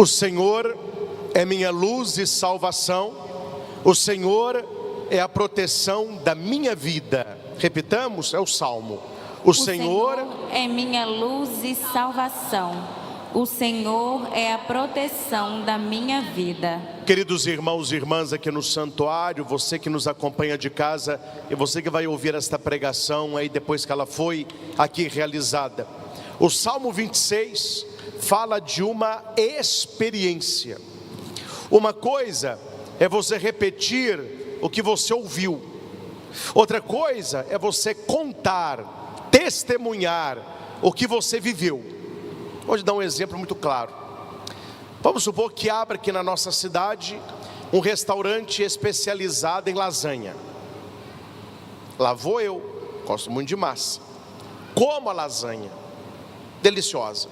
O Senhor é minha luz e salvação, o Senhor é a proteção da minha vida. Repitamos, é o Salmo. O Senhor é minha luz e salvação, o Senhor é a proteção da minha vida. Queridos irmãos e irmãs aqui no santuário, você que nos acompanha de casa e você que vai ouvir esta pregação aí depois que ela foi aqui realizada. O Salmo 26 fala de uma experiência. Uma coisa é você repetir o que você ouviu. Outra coisa é você contar, testemunhar o que você viveu. Vou te dar um exemplo muito claro. Vamos supor que abra aqui na nossa cidade um restaurante especializado em lasanha. Lá vou eu, gosto muito de massa, como a lasanha, deliciosa.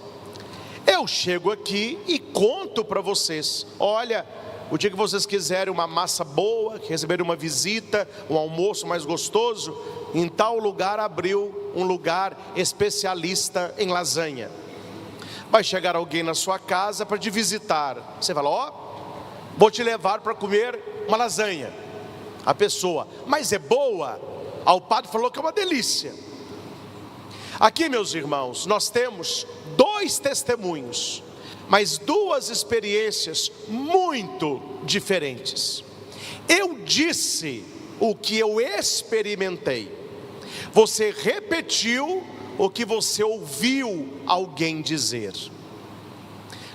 Eu chego aqui e conto para vocês: olha, o dia que vocês quiserem uma massa boa, que receberem uma visita, um almoço mais gostoso, em tal lugar abriu um lugar especialista em lasanha. Vai chegar alguém na sua casa para te visitar. Você fala: ó, vou te levar para comer uma lasanha. A pessoa: mas é boa? O padre falou que é uma delícia. Aqui, meus irmãos, nós temos dois testemunhos, mas duas experiências muito diferentes. Eu disse o que eu experimentei. Você repetiu o que você ouviu alguém dizer.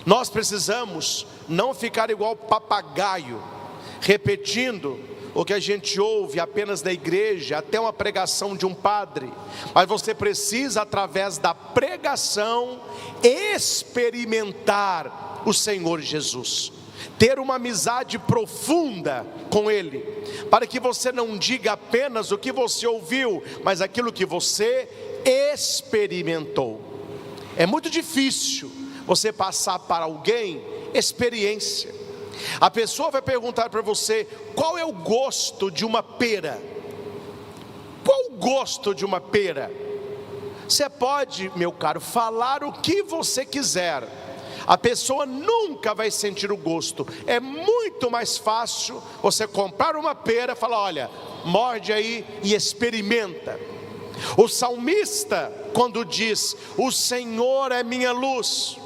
Nós precisamos não ficar igual papagaio, repetindo o que a gente ouve apenas da igreja, até uma pregação de um padre. Mas você precisa, através da pregação, experimentar o Senhor Jesus, ter uma amizade profunda com Ele, para que você não diga apenas o que você ouviu, mas aquilo que você experimentou. É muito difícil você passar para alguém experiência. A pessoa vai perguntar para você: qual é o gosto de uma pera? Qual o gosto de uma pera? Você pode, meu caro, falar o que você quiser, a pessoa nunca vai sentir o gosto. É muito mais fácil você comprar uma pera e falar: olha, morde aí e experimenta. O salmista, quando diz: o Senhor é minha luz,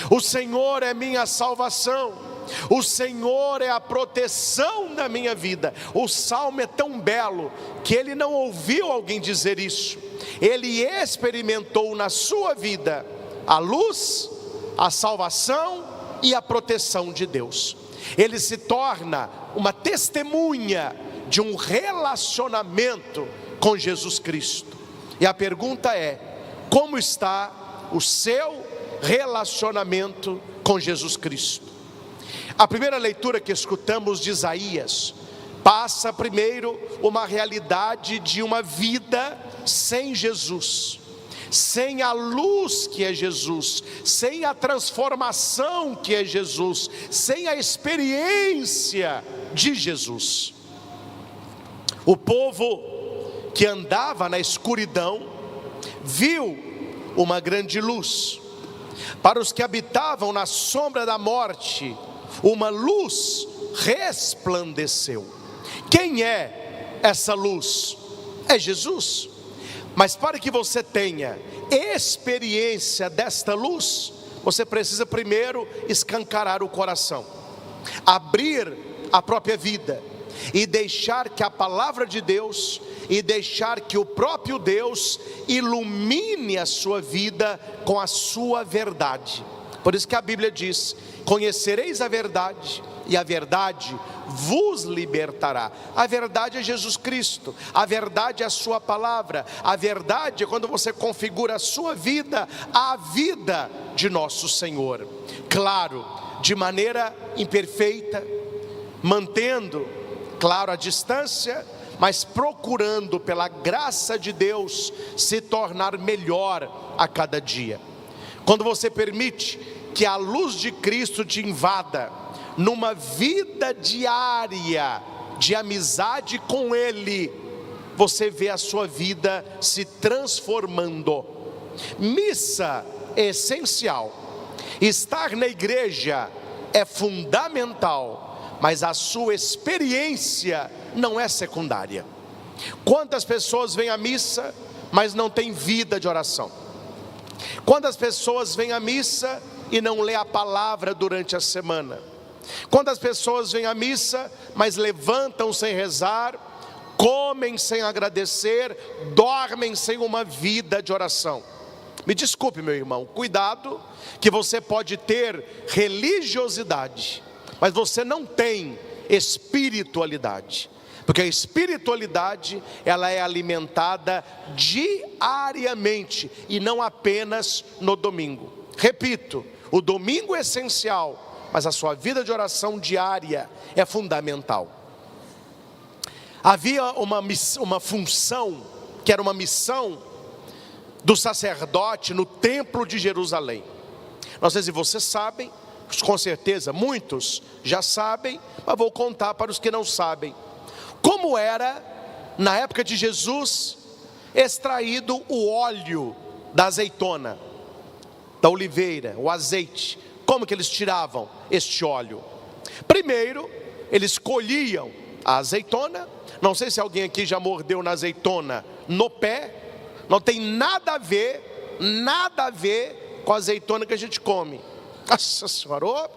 o Senhor é minha salvação, o Senhor é a proteção da minha vida. O salmo é tão belo que ele não ouviu alguém dizer isso, ele experimentou na sua vida a luz, a salvação e a proteção de Deus. Ele se torna uma testemunha de um relacionamento com Jesus Cristo. E a pergunta é: como está o seu relacionamento com Jesus Cristo? A primeira leitura que escutamos de Isaías passa primeiro uma realidade de uma vida sem Jesus, sem a luz que é Jesus, sem a transformação que é Jesus, sem a experiência de Jesus. O povo que andava na escuridão viu uma grande luz. Para os que habitavam na sombra da morte, uma luz resplandeceu. Quem é essa luz? É Jesus. Mas para que você tenha experiência desta luz, você precisa primeiro escancarar o coração, abrir a própria vida e deixar que a palavra de Deus, e deixar que o próprio Deus ilumine a sua vida com a sua verdade. Por isso que a Bíblia diz: conhecereis a verdade, e a verdade vos libertará. A verdade é Jesus Cristo, a verdade é a sua palavra, a verdade é quando você configura a sua vida à vida de nosso Senhor. Claro, de maneira imperfeita, mantendo, claro, a distância, mas procurando pela graça de Deus se tornar melhor a cada dia. Quando você permite que a luz de Cristo te invada numa vida diária de amizade com Ele, você vê a sua vida se transformando. Missa é essencial, estar na igreja é fundamental, mas a sua experiência não é secundária. Quantas pessoas vêm à missa, mas não têm vida de oração? Quantas pessoas vêm à missa e não lê a palavra durante a semana? Quantas pessoas vêm à missa, mas levantam sem rezar, comem sem agradecer, dormem sem uma vida de oração? Me desculpe, meu irmão, cuidado, que você pode ter religiosidade, mas você não tem espiritualidade. Porque a espiritualidade, ela é alimentada diariamente e não apenas no domingo. Repito, o domingo é essencial, mas a sua vida de oração diária é fundamental. Havia uma função, que era uma missão do sacerdote no templo de Jerusalém. Não sei se vocês sabem, com certeza muitos já sabem, mas vou contar para os que não sabem. Como era, na época de Jesus, extraído o óleo da azeitona, da oliveira, o azeite. Como que eles tiravam este óleo? Primeiro, eles colhiam a azeitona. Não sei se alguém aqui já mordeu na azeitona no pé. Não tem nada a ver com a azeitona que a gente come. Nossa Senhora,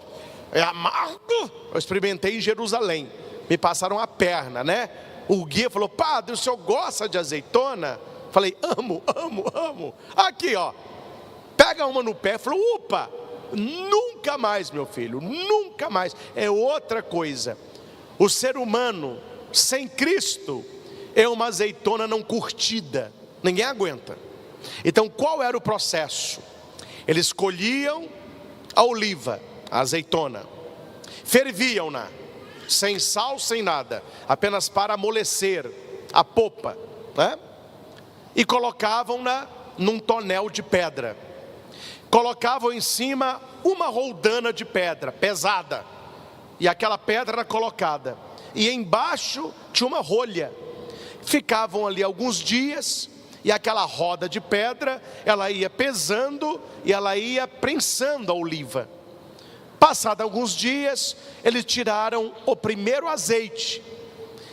é amargo. Eu experimentei em Jerusalém. Me passaram a perna, né? O guia falou: padre, o senhor gosta de azeitona? Falei: amo. Aqui, ó, pega uma no pé. Falou: upa, nunca mais, meu filho, nunca mais. É outra coisa. O ser humano sem Cristo é uma azeitona não curtida. Ninguém aguenta. Então qual era o processo? Eles colhiam a oliva, a azeitona, ferviam-na, sem sal, sem nada, apenas para amolecer a polpa, né? E colocavam-na num tonel de pedra. Colocavam em cima uma roldana de pedra pesada, e aquela pedra era colocada, e embaixo tinha uma rolha. Ficavam ali alguns dias, e aquela roda de pedra, ela ia pesando e ela ia prensando a oliva. Passados alguns dias, eles tiraram o primeiro azeite,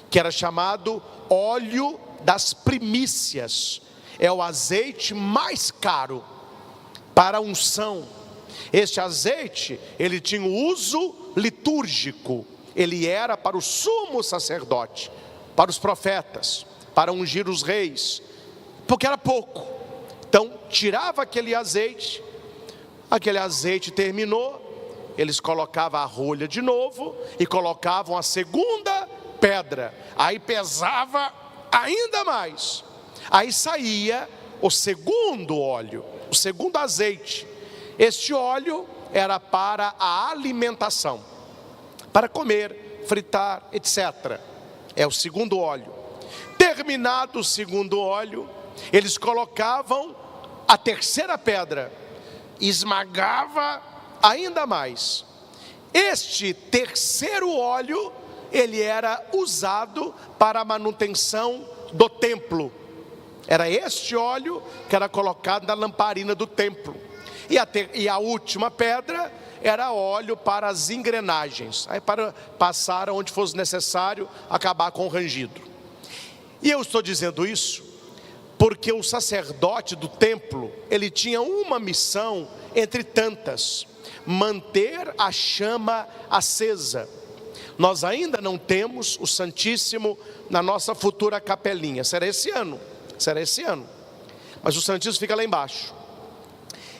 que era chamado óleo das primícias. É o azeite mais caro para a unção. Este azeite, ele tinha um uso litúrgico. Ele era para o sumo sacerdote, para os profetas, para ungir os reis, porque era pouco. Então tirava aquele azeite terminou, eles colocavam a rolha de novo e colocavam a segunda pedra. Aí pesava ainda mais. Aí saía o segundo óleo, o segundo azeite. Este óleo era para a alimentação, para comer, fritar, etc. É o segundo óleo. Terminado o segundo óleo, eles colocavam a terceira pedra, esmagava ainda mais. Este terceiro óleo, ele era usado para a manutenção do templo. Era este óleo que era colocado na lamparina do templo. E a última pedra era óleo para as engrenagens, aí para passar onde fosse necessário acabar com o rangido. E eu estou dizendo isso porque o sacerdote do templo, ele tinha uma missão entre tantas: manter a chama acesa. Nós ainda não temos o Santíssimo na nossa futura capelinha. Será esse ano, mas o Santíssimo fica lá embaixo.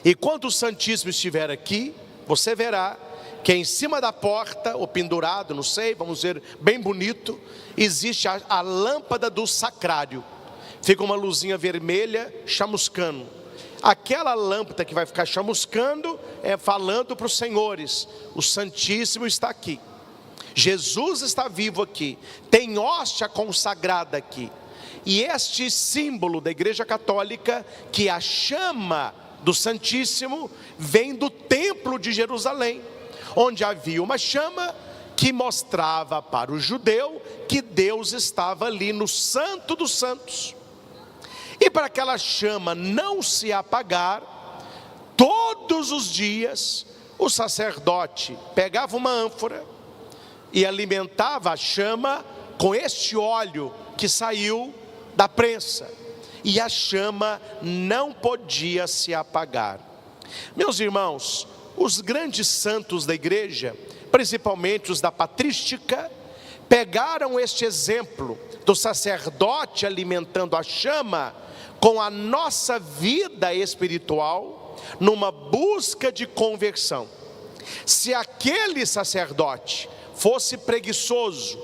E quando o Santíssimo estiver aqui, você verá que em cima da porta, ou pendurado, não sei, vamos ver, bem bonito, existe a lâmpada do sacrário. Fica uma luzinha vermelha chamuscando. Aquela lâmpada que vai ficar chamuscando é falando para os senhores: o Santíssimo está aqui, Jesus está vivo aqui, tem hóstia consagrada aqui. E este símbolo da Igreja Católica, que a chama do Santíssimo vem do templo de Jerusalém, onde havia uma chama que mostrava para o judeu que Deus estava ali no Santo dos Santos. E para aquela chama não se apagar, todos os dias o sacerdote pegava uma ânfora e alimentava a chama com este óleo que saiu da prensa, e a chama não podia se apagar. Meus irmãos, os grandes santos da igreja, principalmente os da patrística, pegaram este exemplo do sacerdote alimentando a chama com a nossa vida espiritual, numa busca de conversão. Se aquele sacerdote fosse preguiçoso,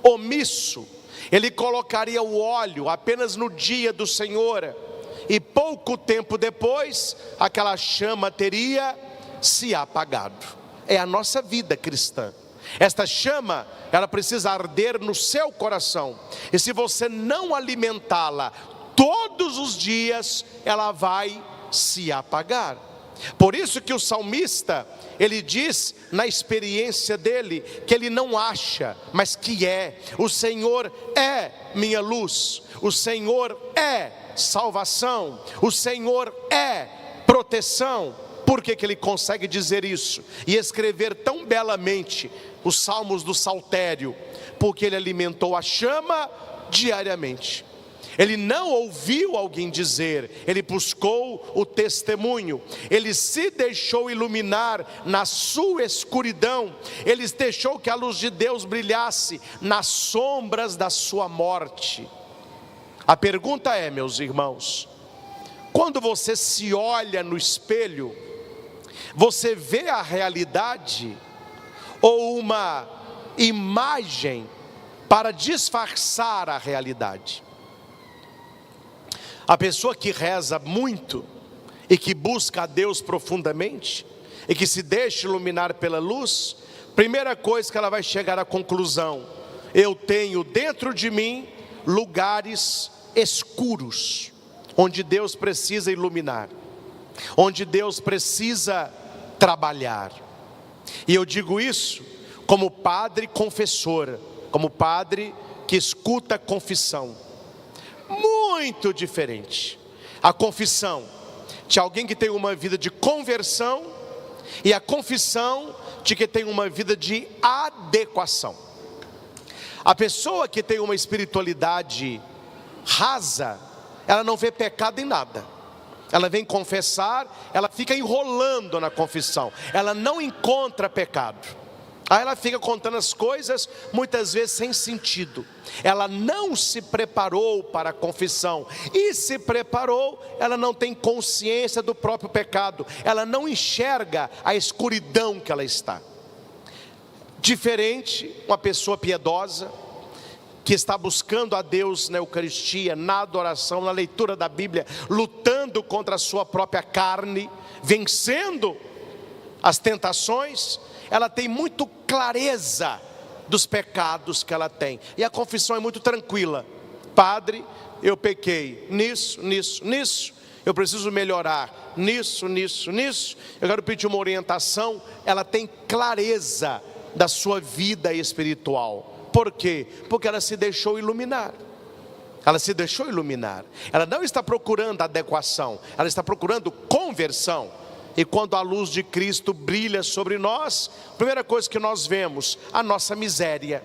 omisso, ele colocaria o óleo apenas no dia do Senhor, e pouco tempo depois, aquela chama teria se apagado. É a nossa vida cristã. Esta chama, ela precisa arder no seu coração, e se você não alimentá-la todos os dias, ela vai se apagar. Por isso que o salmista, ele diz na experiência dele, que ele não acha, mas que é. O Senhor é minha luz, o Senhor é salvação, o Senhor é proteção. Por que ele consegue dizer isso e escrever tão belamente os salmos do saltério? Porque ele alimentou a chama diariamente. Ele não ouviu alguém dizer, ele buscou o testemunho, ele se deixou iluminar na sua escuridão, ele deixou que a luz de Deus brilhasse nas sombras da sua morte. A pergunta é, meus irmãos, quando você se olha no espelho, você vê a realidade ou uma imagem para disfarçar a realidade? A pessoa que reza muito e que busca a Deus profundamente e que se deixa iluminar pela luz, primeira coisa que ela vai chegar à conclusão: eu tenho dentro de mim lugares escuros, onde Deus precisa iluminar, onde Deus precisa trabalhar. E eu digo isso como padre confessor, como padre que escuta a confissão. Muito diferente a confissão de alguém que tem uma vida de conversão e a confissão de que tem uma vida de adequação. A pessoa que tem uma espiritualidade rasa, ela não vê pecado em nada. Ela vem confessar, ela fica enrolando na confissão, ela não encontra pecado. Aí ela fica contando as coisas, muitas vezes sem sentido. Ela não se preparou para a confissão, e se preparou, ela não tem consciência do próprio pecado, ela não enxerga a escuridão que ela está. Diferente, uma pessoa piedosa, que está buscando a Deus na Eucaristia, na adoração, na leitura da Bíblia, lutando contra a sua própria carne, vencendo as tentações, ela tem muito clareza dos pecados que ela tem, e a confissão é muito tranquila. Padre, eu pequei nisso, eu preciso melhorar nisso, eu quero pedir uma orientação. Ela tem clareza da sua vida espiritual. Por quê? Porque ela se deixou iluminar. Ela se deixou iluminar. Ela não está procurando adequação, ela está procurando conversão. E quando a luz de Cristo brilha sobre nós, a primeira coisa que nós vemos, a nossa miséria.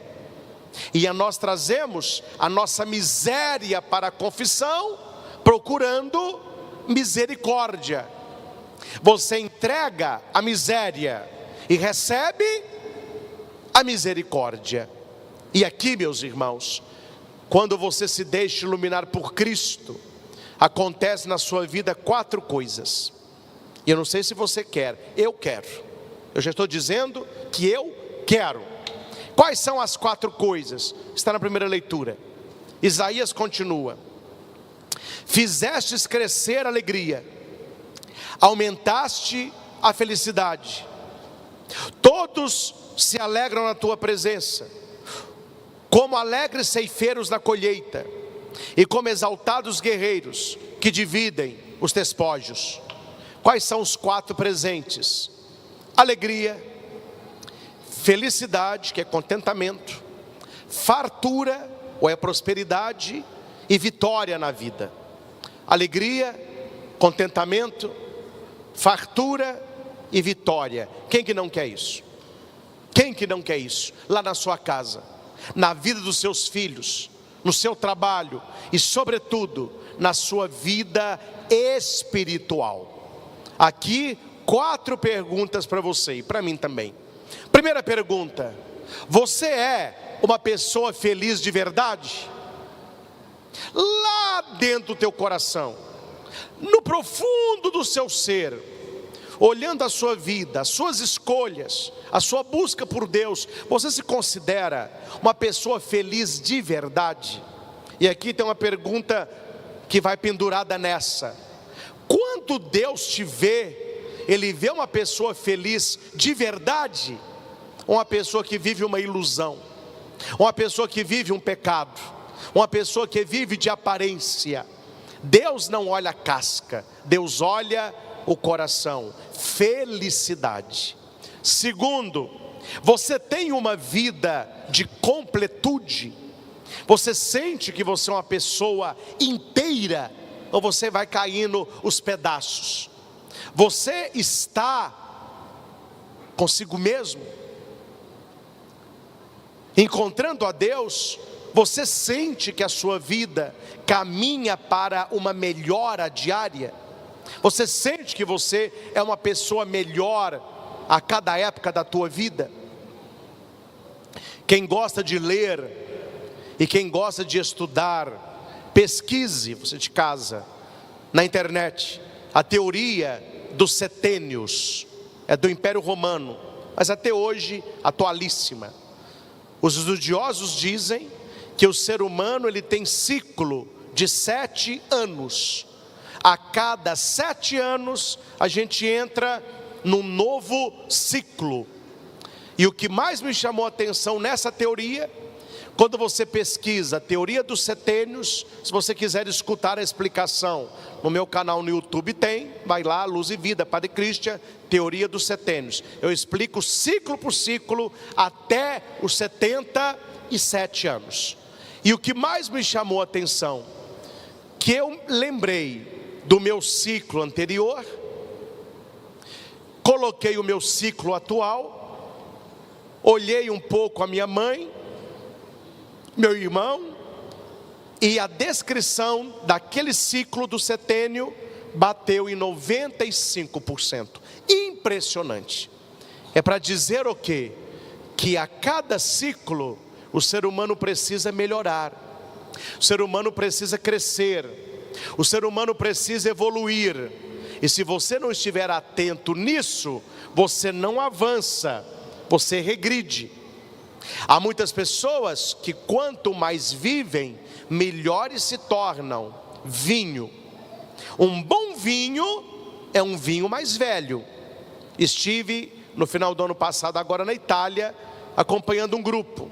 E nós trazemos a nossa miséria para a confissão, procurando misericórdia. Você entrega a miséria e recebe a misericórdia. E aqui, meus irmãos, quando você se deixa iluminar por Cristo, acontece na sua vida 4 coisas. E eu não sei se você quer, eu quero. Eu já estou dizendo que eu quero. Quais são as 4 coisas? Está na primeira leitura. Isaías continua: fizestes crescer a alegria, aumentaste a felicidade, todos se alegram na tua presença, como alegres ceifeiros na colheita, e como exaltados guerreiros que dividem os despojos. Quais são os 4 presentes? Alegria, felicidade, que é contentamento, fartura, ou é prosperidade, e vitória na vida. Alegria, contentamento, fartura e vitória. Quem que não quer isso? Quem que não quer isso? Lá na sua casa, na vida dos seus filhos, no seu trabalho e sobretudo na sua vida espiritual. Aqui 4 perguntas para você e para mim também. Primeira pergunta: você é uma pessoa feliz de verdade? Lá dentro do teu coração, no profundo do seu ser, olhando a sua vida, as suas escolhas, a sua busca por Deus, você se considera uma pessoa feliz de verdade? E aqui tem uma pergunta que vai pendurada nessa: quando Deus te vê, Ele vê uma pessoa feliz de verdade? Ou uma pessoa que vive uma ilusão? Uma pessoa que vive um pecado? Uma pessoa que vive de aparência? Deus não olha a casca, Deus olha o coração. Felicidade. Segundo, você tem uma vida de completude? Você sente que você é uma pessoa inteira? Ou você vai caindo os pedaços? Você está consigo mesmo, encontrando a Deus? Você sente que a sua vida caminha para uma melhora diária? Você sente que você é uma pessoa melhor a cada época da tua vida? Quem gosta de ler e quem gosta de estudar, pesquise, você de casa, na internet, a teoria dos setênios. É do Império Romano, mas até hoje atualíssima. Os estudiosos dizem que o ser humano ele tem ciclo de 7 anos. A cada 7 anos a gente entra num novo ciclo. E o que mais me chamou a atenção nessa teoria, quando você pesquisa a teoria dos setênios, se você quiser escutar a explicação, no meu canal no YouTube tem, vai lá, Luz e Vida, Padre Christian, teoria dos setênios. Eu explico ciclo por ciclo até os 77 anos. E o que mais me chamou a atenção, que eu lembrei do meu ciclo anterior, coloquei o meu ciclo atual, olhei um pouco a minha mãe, meu irmão, e a descrição daquele ciclo do setênio bateu em 95%. Impressionante. É para dizer o quê? Que a cada ciclo o ser humano precisa melhorar, o ser humano precisa crescer, o ser humano precisa evoluir. E se você não estiver atento nisso, você não avança, você regride. Há muitas pessoas que quanto mais vivem, melhores se tornam. Vinho. Um bom vinho é um vinho mais velho. Estive no final do ano passado agora na Itália, acompanhando um grupo.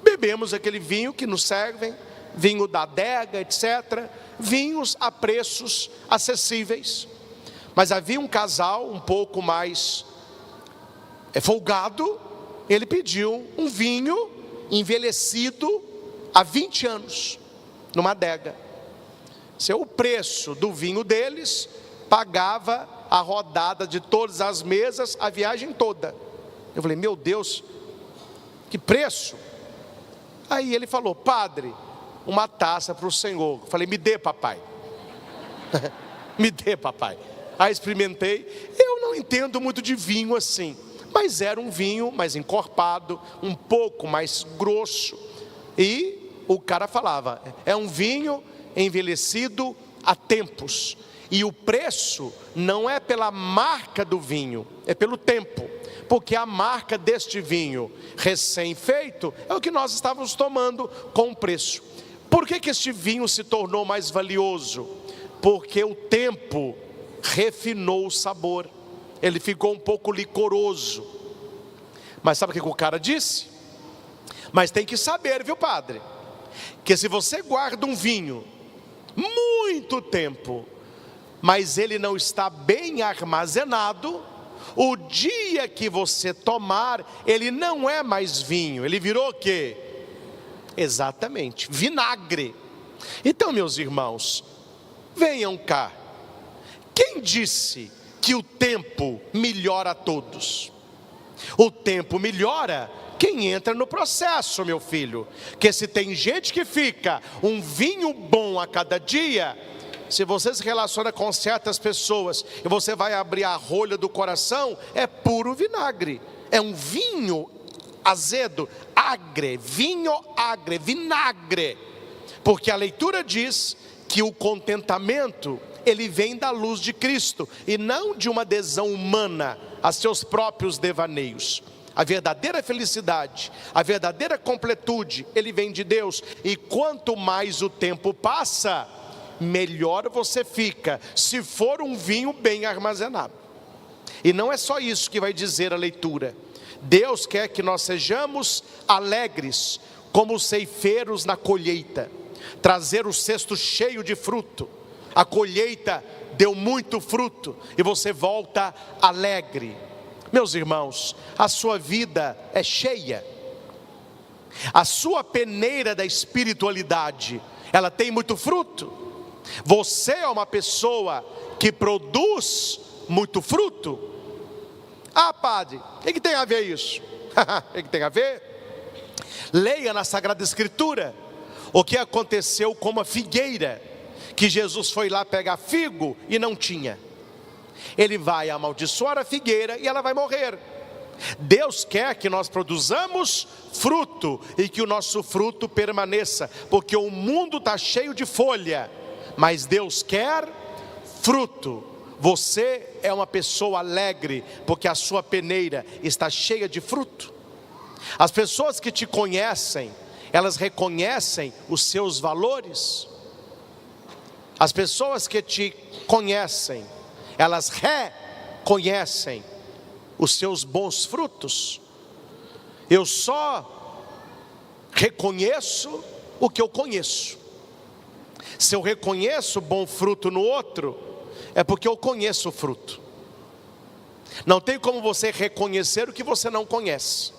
Bebemos aquele vinho que nos servem, vinho da adega, etc. Vinhos a preços acessíveis. Mas havia um casal um pouco mais folgado. Ele pediu um vinho envelhecido há 20 anos, numa adega. O preço do vinho deles pagava a rodada de todas as mesas, a viagem toda. Eu falei, meu Deus, que preço! Aí ele falou, padre, uma taça para o senhor. Eu falei, me dê, papai. Me dê, papai. Aí experimentei. Eu não entendo muito de vinho assim, mas era um vinho mais encorpado, um pouco mais grosso. E o cara falava, é um vinho envelhecido há tempos. E o preço não é pela marca do vinho, é pelo tempo. Porque a marca deste vinho recém-feito é o que nós estávamos tomando com preço. Por que este vinho se tornou mais valioso? Porque o tempo refinou o sabor. Ele ficou um pouco licoroso. Mas sabe o que o cara disse? Mas tem que saber, viu, padre? Que se você guarda um vinho muito tempo, mas ele não está bem armazenado, o dia que você tomar, ele não é mais vinho, ele virou o quê? Exatamente, vinagre. Então, meus irmãos, venham cá. Quem disse que o tempo melhora a todos. O tempo melhora quem entra no processo, meu filho. Que se tem gente que fica um vinho bom a cada dia, se você se relaciona com certas pessoas e você vai abrir a rolha do coração, é puro vinagre. É um vinho azedo, vinho agre, vinagre. Porque a leitura diz que o contentamento, ele vem da luz de Cristo e não de uma adesão humana a seus próprios devaneios. A verdadeira felicidade, a verdadeira completude, ele vem de Deus. E quanto mais o tempo passa, melhor você fica, se for um vinho bem armazenado. E não é só isso que vai dizer a leitura. Deus quer que nós sejamos alegres como os ceifeiros na colheita, trazer o cesto cheio de fruto. A colheita deu muito fruto e você volta alegre. Meus irmãos, a sua vida é cheia. A sua peneira da espiritualidade, ela tem muito fruto. Você é uma pessoa que produz muito fruto. Ah, padre, o que tem a ver isso? O que tem a ver? Leia na Sagrada Escritura o que aconteceu com uma figueira, que Jesus foi lá pegar figo e não tinha. Ele vai amaldiçoar a figueira e ela vai morrer. Deus quer que nós produzamos fruto e que o nosso fruto permaneça, porque o mundo está cheio de folha, mas Deus quer fruto. Você é uma pessoa alegre, porque a sua peneira está cheia de fruto. As pessoas que te conhecem, elas reconhecem os seus valores. As pessoas que te conhecem, elas reconhecem os seus bons frutos. Eu só reconheço o que eu conheço. Se eu reconheço bom fruto no outro, é porque eu conheço o fruto. Não tem como você reconhecer o que você não conhece.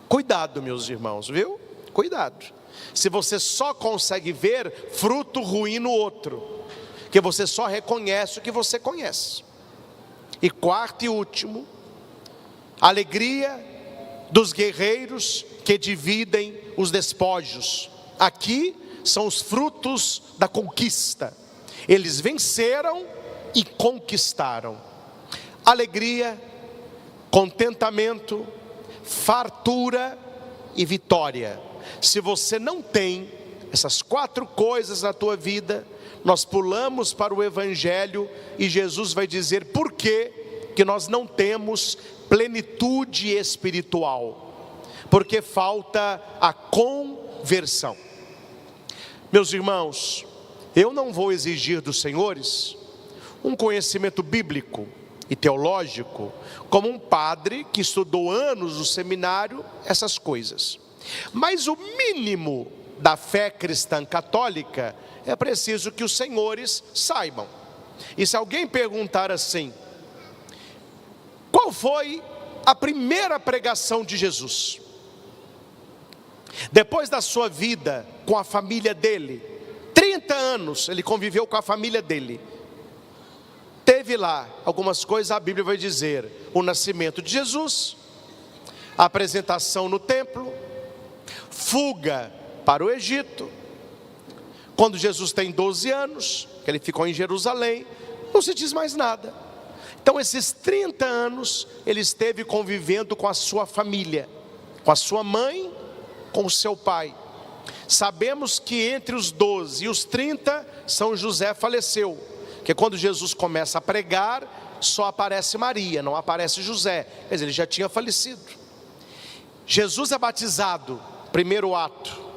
Cuidado, meus irmãos, viu? Cuidado. Se você só consegue ver fruto ruim no outro, que você só reconhece o que você conhece. E quarto e último, a alegria dos guerreiros que dividem os despojos. Aqui são os frutos da conquista. Eles venceram e conquistaram. Alegria, contentamento, fartura e vitória. Se você não tem essas 4 coisas na tua vida, nós pulamos para o Evangelho e Jesus vai dizer por que nós não temos plenitude espiritual. Porque falta a conversão. Meus irmãos, eu não vou exigir dos senhores um conhecimento bíblico e teológico, como um padre que estudou anos no seminário, essas coisas. Mas o mínimo da fé cristã católica é preciso que os senhores saibam. E se alguém perguntar assim: qual foi a primeira pregação de Jesus? Depois da sua vida com a família dele, 30 anos ele conviveu com a família dele. Teve lá algumas coisas, a Bíblia vai dizer: o nascimento de Jesus, a apresentação no templo, fuga para o Egito, quando Jesus tem 12 anos, que ele ficou em Jerusalém, não se diz mais nada. Então esses 30 anos, ele esteve convivendo com a sua família, com a sua mãe, com o seu pai. Sabemos que entre os 12 e os 30, São José faleceu, que quando Jesus começa a pregar, só aparece Maria, não aparece José, quer dizer, ele já tinha falecido. Jesus é batizado, primeiro ato.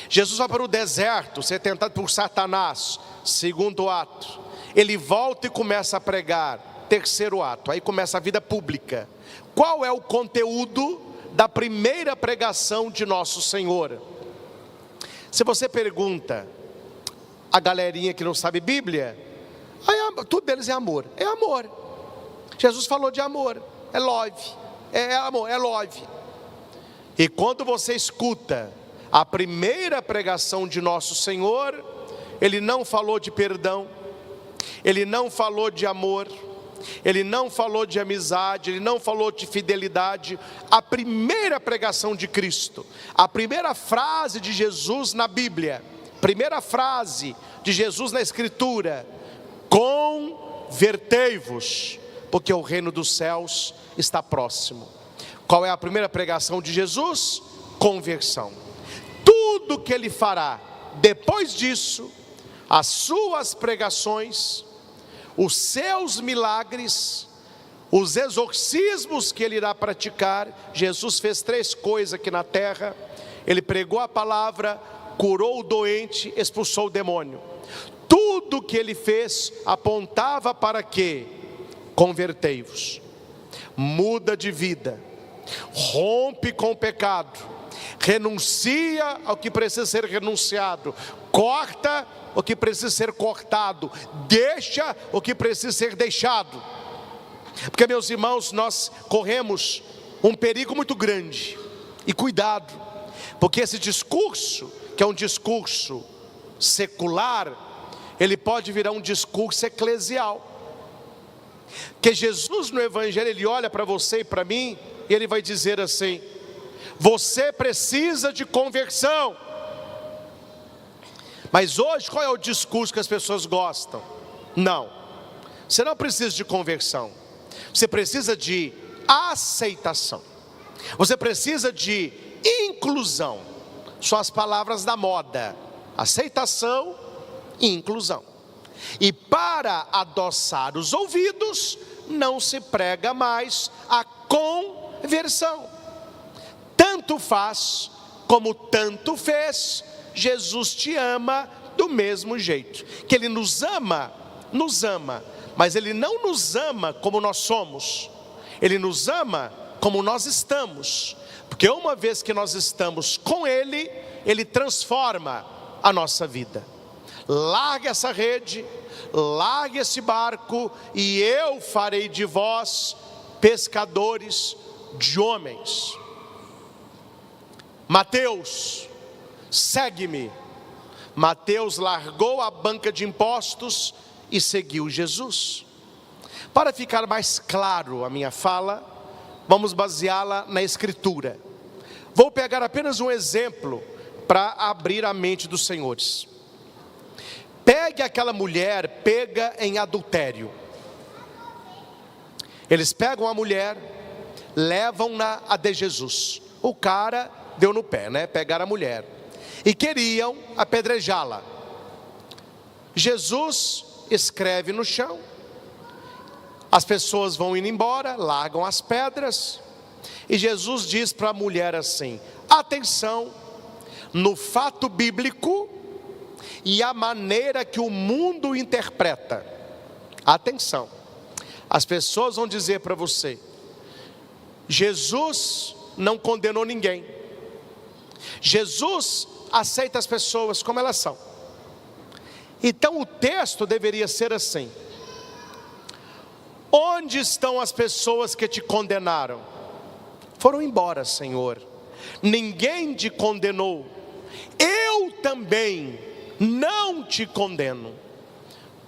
Jesus vai para o deserto, ser tentado por Satanás, segundo ato. Ele volta e começa a pregar, terceiro ato. Aí começa a vida pública. Qual é o conteúdo da primeira pregação de Nosso Senhor? Se você pergunta a galerinha que não sabe Bíblia, tudo deles é amor. É amor. Jesus falou de amor. É love. É amor, é love. E quando você escuta a primeira pregação de Nosso Senhor, ele não falou de perdão, ele não falou de amor, ele não falou de amizade, ele não falou de fidelidade. A primeira pregação de Cristo, a primeira frase de Jesus na Bíblia, primeira frase de Jesus na Escritura: convertei-vos, porque o reino dos céus está próximo. Qual é a primeira pregação de Jesus? Conversão. Tudo que ele fará depois disso, as suas pregações, os seus milagres, os exorcismos que ele irá praticar. Jesus fez 3 coisas aqui na terra: ele pregou a palavra, curou o doente, expulsou o demônio. Tudo que ele fez apontava para quê? Convertei-vos, muda de vida, rompe com o pecado, renuncia ao que precisa ser renunciado, corta o que precisa ser cortado, deixa o que precisa ser deixado. Porque, meus irmãos, nós corremos um perigo muito grande, e cuidado, porque esse discurso, que é um discurso secular, ele pode virar um discurso eclesial. Que Jesus no Evangelho, ele olha para você e para mim, e ele vai dizer assim: você precisa de conversão. Mas hoje, qual é o discurso que as pessoas gostam? Não, você não precisa de conversão, você precisa de aceitação, você precisa de inclusão. São as palavras da moda: aceitação e inclusão. E para adoçar os ouvidos, não se prega mais a conversão. Tanto faz como tanto fez, Jesus te ama do mesmo jeito. Que ele nos ama, mas ele não nos ama como nós somos, ele nos ama como nós estamos. Porque uma vez que nós estamos com ele, ele transforma a nossa vida. Largue essa rede, largue esse barco, e eu farei de vós pescadores de homens. Mateus, segue-me. Mateus largou a banca de impostos e seguiu Jesus. Para ficar mais claro a minha fala, vamos baseá-la na Escritura. Vou pegar apenas um exemplo para abrir a mente dos senhores. Pegue aquela mulher pega em adultério. Eles pegam a mulher, levam-na a de Jesus. O cara deu no pé, né? Pegaram a mulher e queriam apedrejá-la. Jesus escreve no chão, as pessoas vão indo embora, largam as pedras, e Jesus diz para a mulher assim: atenção, no fato bíblico e a maneira que o mundo interpreta, atenção, as pessoas vão dizer para você: Jesus não condenou ninguém, Jesus aceita as pessoas como elas são. Então o texto deveria ser assim: onde estão as pessoas que te condenaram? Foram embora, Senhor, ninguém te condenou, eu também não te condeno,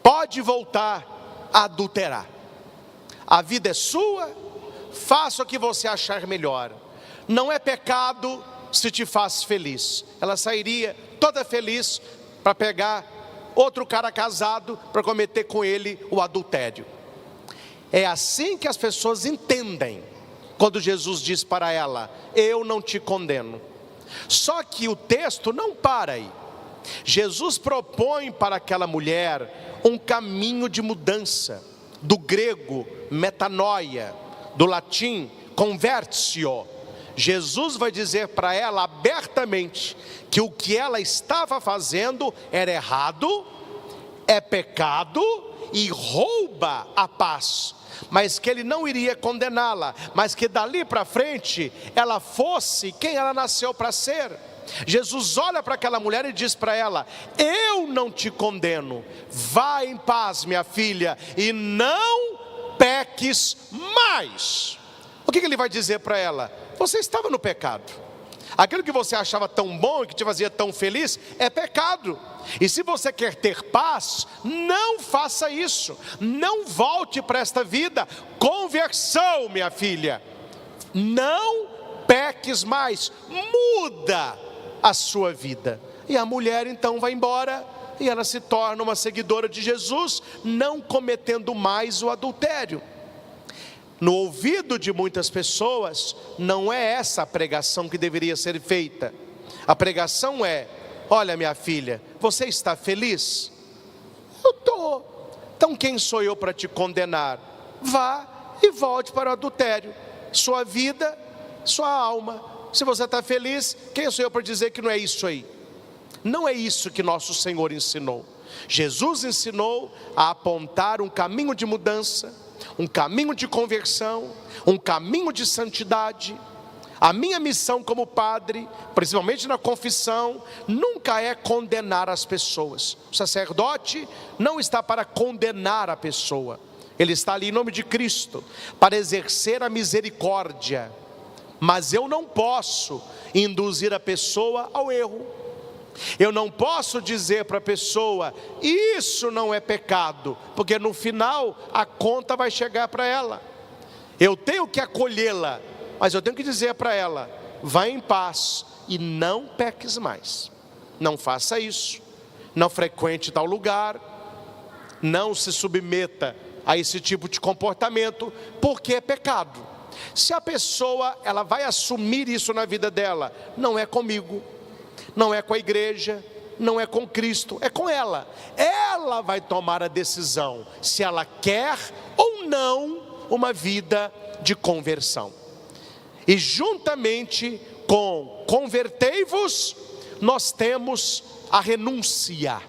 pode voltar a adulterar, a vida é sua, faça o que você achar melhor, não é pecado se te faz feliz. Ela sairia toda feliz para pegar outro cara casado para cometer com ele o adultério. É assim que as pessoas entendem quando Jesus diz para ela: eu não te condeno. Só que o texto não para aí. Jesus propõe para aquela mulher um caminho de mudança, do grego metanoia, do latim convertio. Jesus vai dizer para ela abertamente que o que ela estava fazendo era errado, é pecado e rouba a paz, mas que ele não iria condená-la, mas que dali para frente ela fosse quem ela nasceu para ser. Jesus olha para aquela mulher e diz para ela: eu não te condeno, vá em paz, minha filha, e não peques mais. O que ele vai dizer para ela? Você estava no pecado, Aquilo que você achava tão bom e que te fazia tão feliz é pecado. E se você quer ter paz, não faça isso. Não volte para esta vida. Conversão, minha filha. Não peques mais. Muda a sua vida. E a mulher então vai embora e ela se torna uma seguidora de Jesus, não cometendo mais o adultério. No ouvido de muitas pessoas, não é essa a pregação que deveria ser feita. A pregação é: olha, minha filha, você está feliz? Eu estou. Então quem sou eu para te condenar? Vá e volte para o adultério. Sua vida, sua alma. Se você está feliz, quem sou eu para dizer que não é isso aí? Não é isso que nosso Senhor ensinou. Jesus ensinou a apontar um caminho de mudança, um caminho de conversão, um caminho de santidade. A minha missão como padre, principalmente na confissão, nunca é condenar as pessoas. O sacerdote não está para condenar a pessoa. Ele está ali em nome de Cristo, para exercer a misericórdia. Mas eu não posso induzir a pessoa ao erro. Eu não posso dizer para a pessoa: isso não é pecado, porque no final a conta vai chegar para ela. Eu tenho que acolhê-la, mas eu tenho que dizer para ela: vá em paz e não peques mais. Não faça isso, não frequente tal lugar, não se submeta a esse tipo de comportamento, porque é pecado. Se a pessoa ela vai assumir isso na vida dela, não é comigo, não é com a igreja, não é com Cristo, é com ela. Ela vai tomar a decisão se ela quer ou não uma vida de conversão. E juntamente com convertei-vos, nós temos a renúncia,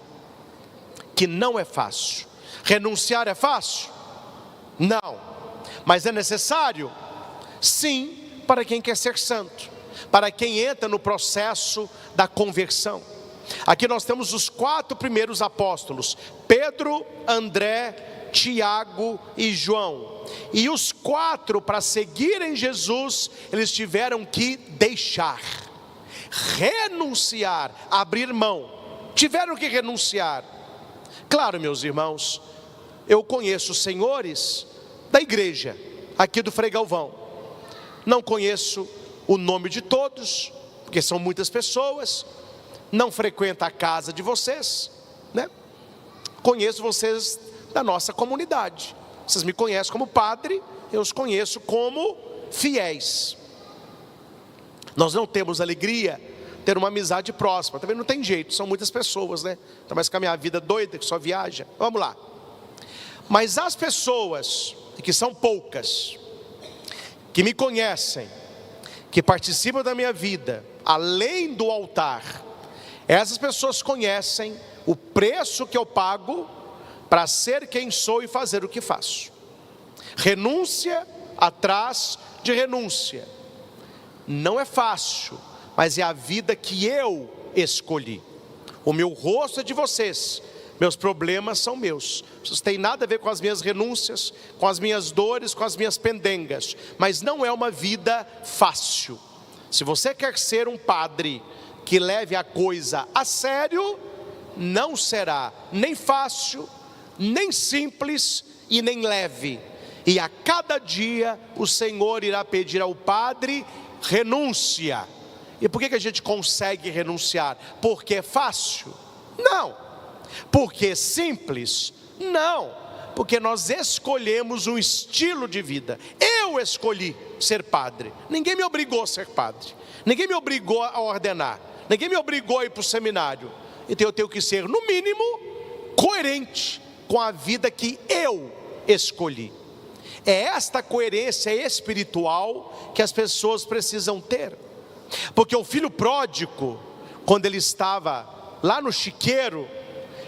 que não é fácil. Renunciar é fácil? Não. Mas é necessário? Sim, para quem quer ser santo, para quem entra no processo da conversão. Aqui nós temos os 4 primeiros apóstolos: Pedro, André, Tiago e João. E os 4, para seguirem Jesus, eles tiveram que deixar, renunciar, abrir mão. Tiveram que renunciar. Claro, meus irmãos, eu conheço senhores da igreja, aqui do Frei Galvão. Não conheço o nome de todos, porque são muitas pessoas. Não frequento a casa de vocês, né? Conheço vocês da nossa comunidade. Vocês me conhecem como padre, eu os conheço como fiéis. Nós não temos alegria ter uma amizade próxima, também não tem jeito, são muitas pessoas, né? Ainda mais com a minha vida doida, que só viaja. Vamos lá. Mas as pessoas, que são poucas, que me conhecem, que participam da minha vida, além do altar, essas pessoas conhecem o preço que eu pago para ser quem sou e fazer o que faço. Renúncia atrás de renúncia. Não é fácil, mas é a vida que eu escolhi. O meu rosto é de vocês, meus problemas são meus. Isso tem nada a ver com as minhas renúncias, com as minhas dores, com as minhas pendengas. Mas não é uma vida fácil. Se você quer ser um padre que leve a coisa a sério, não será nem fácil, nem simples e nem leve. E a cada dia o Senhor irá pedir ao padre renúncia. E por que a gente consegue renunciar? Porque é fácil? Não. Porque é simples? Não. Porque nós escolhemos um estilo de vida. Eu escolhi ser padre. Ninguém me obrigou a ser padre. Ninguém me obrigou a ordenar. Ninguém me obrigou a ir para o seminário. Então eu tenho que ser, no mínimo, coerente com a vida que eu escolhi. É esta coerência espiritual que as pessoas precisam ter. Porque o filho pródigo, quando ele estava lá no chiqueiro,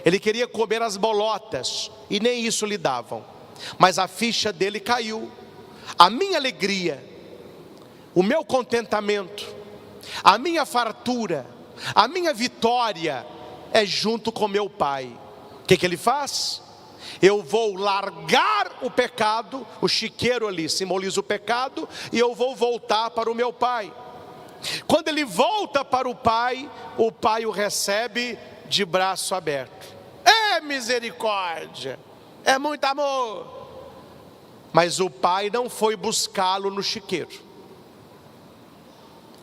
ele queria comer as bolotas e nem isso lhe davam. Mas a ficha dele caiu. A minha alegria, o meu contentamento, a minha fartura, a minha vitória é junto com meu pai. O que ele faz? Eu vou largar o pecado, o chiqueiro ali simboliza o pecado, e eu vou voltar para o meu pai. Quando ele volta para o pai o recebe de braço aberto. É misericórdia, é muito amor. Mas o pai não foi buscá-lo no chiqueiro.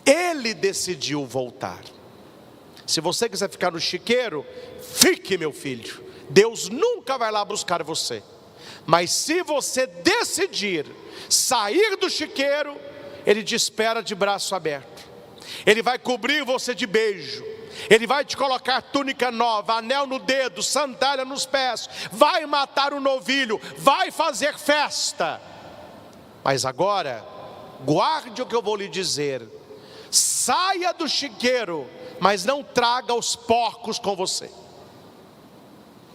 Ele decidiu voltar. Se você quiser ficar no chiqueiro, fique, meu filho. Deus nunca vai lá buscar você. Mas se você decidir sair do chiqueiro, Ele te espera de braço aberto. Ele vai cobrir você de beijo. Ele vai te colocar túnica nova, anel no dedo, sandália nos pés. Vai matar o novilho, vai fazer festa. Mas agora, guarde o que eu vou lhe dizer. Saia do chiqueiro, mas não traga os porcos com você.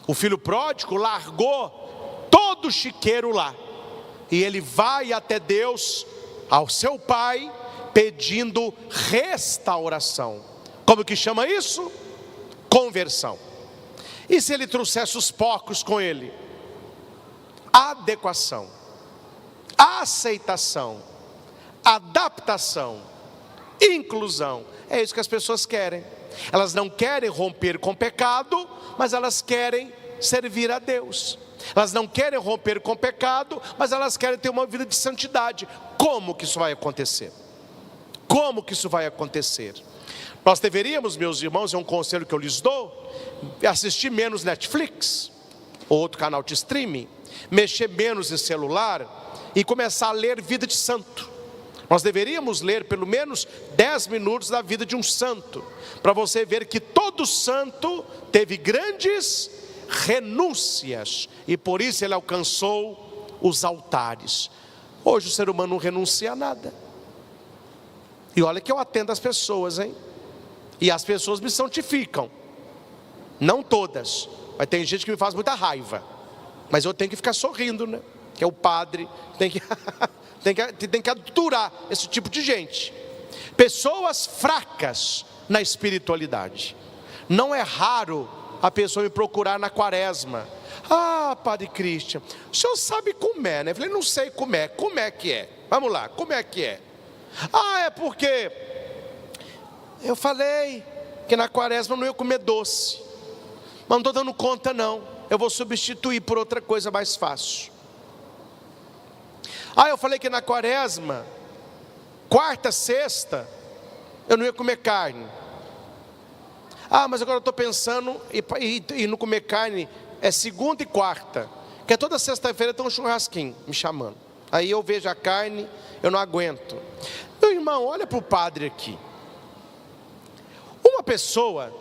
O filho pródigo largou todo o chiqueiro lá. E ele vai até Deus, ao seu pai, pedindo restauração. Como que chama isso? Conversão. E se ele trouxesse os porcos com ele? Adequação, aceitação, adaptação, inclusão. É isso que as pessoas querem. Elas não querem romper com o pecado, mas elas querem servir a Deus. Elas não querem romper com o pecado, mas elas querem ter uma vida de santidade. Como que isso vai acontecer? Como que isso vai acontecer? Nós deveríamos, meus irmãos, é um conselho que eu lhes dou, assistir menos Netflix, ou outro canal de streaming, mexer menos em celular e começar a ler vida de santo. Nós deveríamos ler pelo menos 10 minutos da vida de um santo, para você ver que todo santo teve grandes renúncias, e por isso ele alcançou os altares. Hoje o ser humano não renuncia a nada. E olha que eu atendo as pessoas, hein? E as pessoas me santificam. Não todas, mas tem gente que me faz muita raiva. Mas eu tenho que ficar sorrindo, né? Que é o padre, tem que aturar esse tipo de gente. Pessoas fracas na espiritualidade. Não é raro a pessoa me procurar na quaresma. Ah, Padre Cristian, o senhor sabe como é, né? Eu falei, não sei como é que é? Vamos lá, como é que é? Ah, é porque eu falei que na quaresma eu não ia comer doce, mas não estou dando conta não, eu vou substituir por outra coisa mais fácil. Ah, eu falei que na quaresma, quarta, sexta, eu não ia comer carne. Ah, mas agora eu estou pensando em não comer carne, é segunda e quarta, que é toda sexta-feira tem um churrasquinho me chamando. Aí eu vejo a carne, eu não aguento. Meu irmão, olha para o padre aqui. Uma pessoa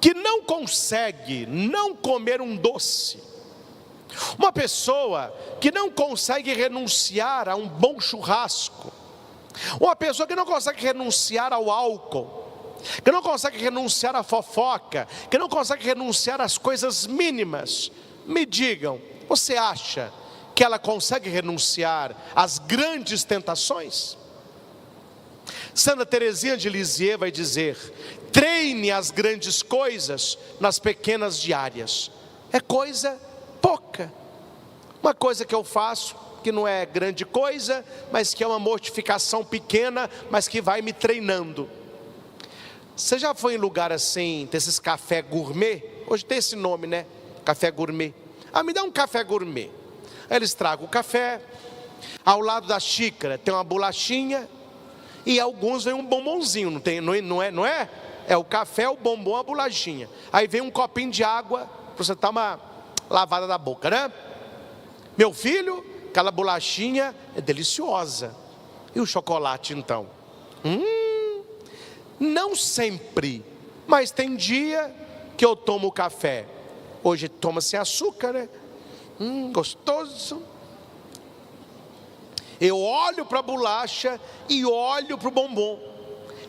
que não consegue não comer um doce, uma pessoa que não consegue renunciar a um bom churrasco, uma pessoa que não consegue renunciar ao álcool, que não consegue renunciar à fofoca, que não consegue renunciar às coisas mínimas, me digam, você acha que ela consegue renunciar às grandes tentações? Santa Teresinha de Lisieux vai dizer: treine as grandes coisas nas pequenas diárias. É coisa pouca. Uma coisa que eu faço, que não é grande coisa, mas que é uma mortificação pequena, mas que vai me treinando. Você já foi em lugar assim, desses café gourmet? Hoje tem esse nome, né? Café gourmet. Ah, me dá um café gourmet. Aí eles tragam o café, ao lado da xícara tem uma bolachinha, e alguns vem um bombonzinho, não é? É o café, o bombom, a bolachinha. Aí vem um copinho de água, para você dar uma lavada da boca, né? Meu filho, aquela bolachinha é deliciosa. E o chocolate então? Não sempre, mas tem dia que eu tomo café. Hoje toma sem açúcar, né? Gostoso. Eu olho para a bolacha e olho para o bombom.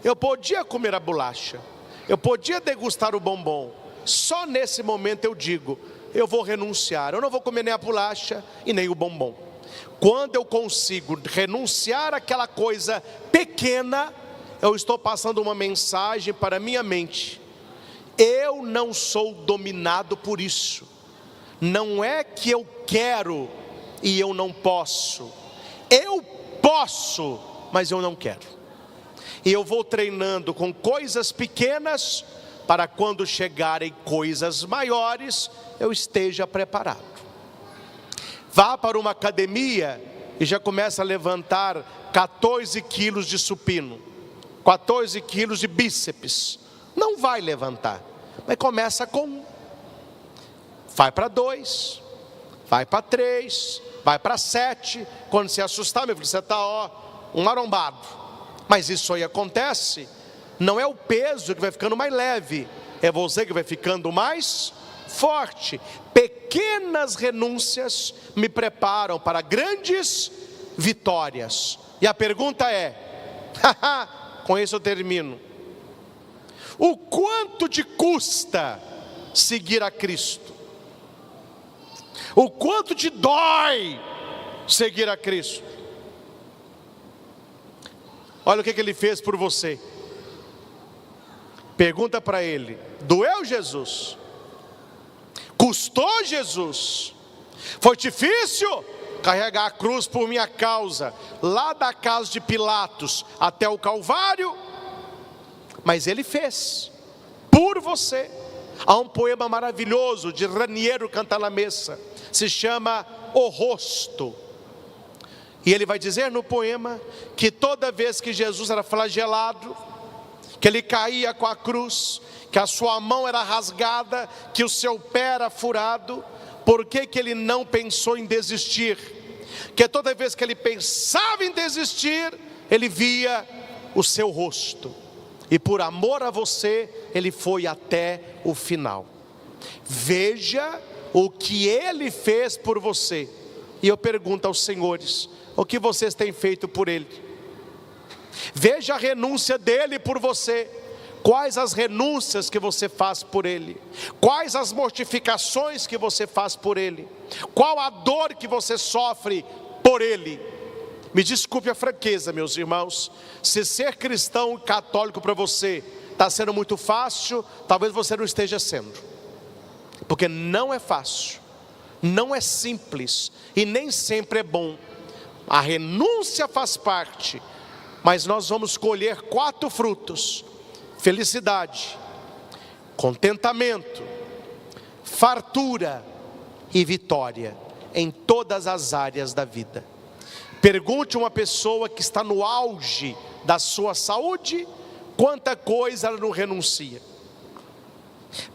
Eu podia comer a bolacha, eu podia degustar o bombom. Só nesse momento eu digo, eu vou renunciar. Eu não vou comer nem a bolacha e nem o bombom. Quando eu consigo renunciar àquela coisa pequena, eu estou passando uma mensagem para a minha mente: eu não sou dominado por isso. Não é que eu quero e eu não posso. Eu posso, mas eu não quero. e eu vou treinando com coisas pequenas, para quando chegarem coisas maiores, eu esteja preparado. Vá para uma academia e já começa a levantar 14 quilos de supino, 14 quilos de bíceps. Não vai levantar, mas começa com 1, vai para 2, vai para 3, vai para 7. Quando se assustar, meu filho, você está um marombado. Mas isso aí acontece, não é o peso que vai ficando mais leve, é você que vai ficando mais forte. Pequenas renúncias me preparam para grandes vitórias. E a pergunta é, com isso eu termino: o quanto te custa seguir a Cristo? O quanto te dói seguir a Cristo? Olha o que Ele fez por você. Pergunta para Ele: doeu Jesus? Custou Jesus? Foi difícil carregar a cruz por minha causa, lá da casa de Pilatos até o Calvário? Mas Ele fez por você. Há um poema maravilhoso de Raniero Cantalamessa, se chama O Rosto, e ele vai dizer no poema que toda vez que Jesus era flagelado, que ele caía com a cruz, que a sua mão era rasgada, que o seu pé era furado, por que ele não pensou em desistir? Que toda vez que ele pensava em desistir, ele via o seu rosto, e por amor a você, ele foi até o final. Veja o que ele fez por você. E eu pergunto aos senhores: o que vocês têm feito por ele? Veja a renúncia dele por você. Quais as renúncias que você faz por ele? Quais as mortificações que você faz por ele? Qual a dor que você sofre por ele? Me desculpe a franqueza, meus irmãos, se ser cristão católico para você está sendo muito fácil, talvez você não esteja sendo, porque não é fácil, não é simples e nem sempre é bom. A renúncia faz parte, mas nós vamos colher 4 frutos: felicidade, contentamento, fartura e vitória em todas as áreas da vida. Pergunte uma pessoa que está no auge da sua saúde, quanta coisa ela não renuncia.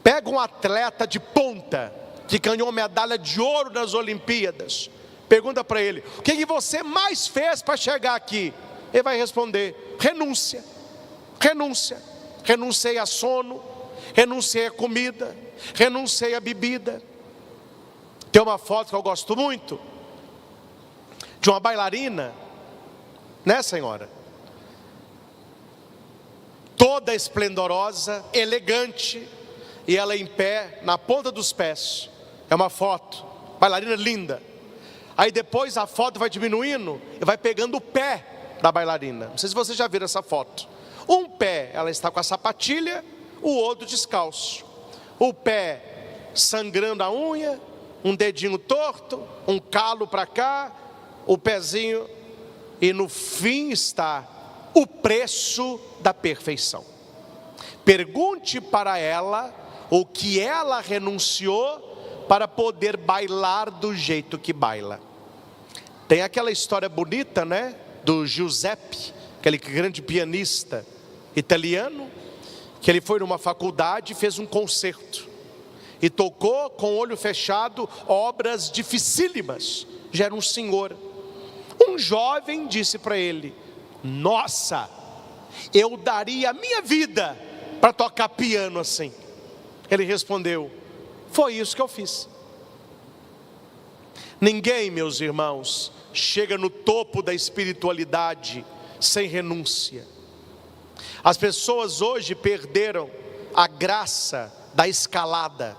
Pega um atleta de ponta, que ganhou medalha de ouro nas Olimpíadas, pergunta para ele: o que você mais fez para chegar aqui? Ele vai responder: renúncia, renúncia. Renunciei a sono, renunciei a comida, renunciei a bebida. Tem uma foto que eu gosto muito, de uma bailarina, né, senhora? Toda esplendorosa, elegante, e ela em pé, na ponta dos pés. É uma foto, bailarina linda. Aí depois a foto vai diminuindo e vai pegando o pé da bailarina. Não sei se vocês já viram essa foto. Um pé, ela está com a sapatilha, o outro descalço. O pé sangrando a unha, um dedinho torto, um calo para cá, o pezinho, e no fim está o preço da perfeição. Pergunte para ela o que ela renunciou para poder bailar do jeito que baila. Tem aquela história bonita, né, do Giuseppe, aquele grande pianista italiano, que ele foi numa faculdade e fez um concerto, e tocou com o olho fechado obras dificílimas. Já era um senhor. Um jovem disse para ele: nossa, eu daria a minha vida para tocar piano assim. Ele respondeu: foi isso que eu fiz. Ninguém, meus irmãos, chega no topo da espiritualidade sem renúncia. As pessoas hoje perderam a graça da escalada,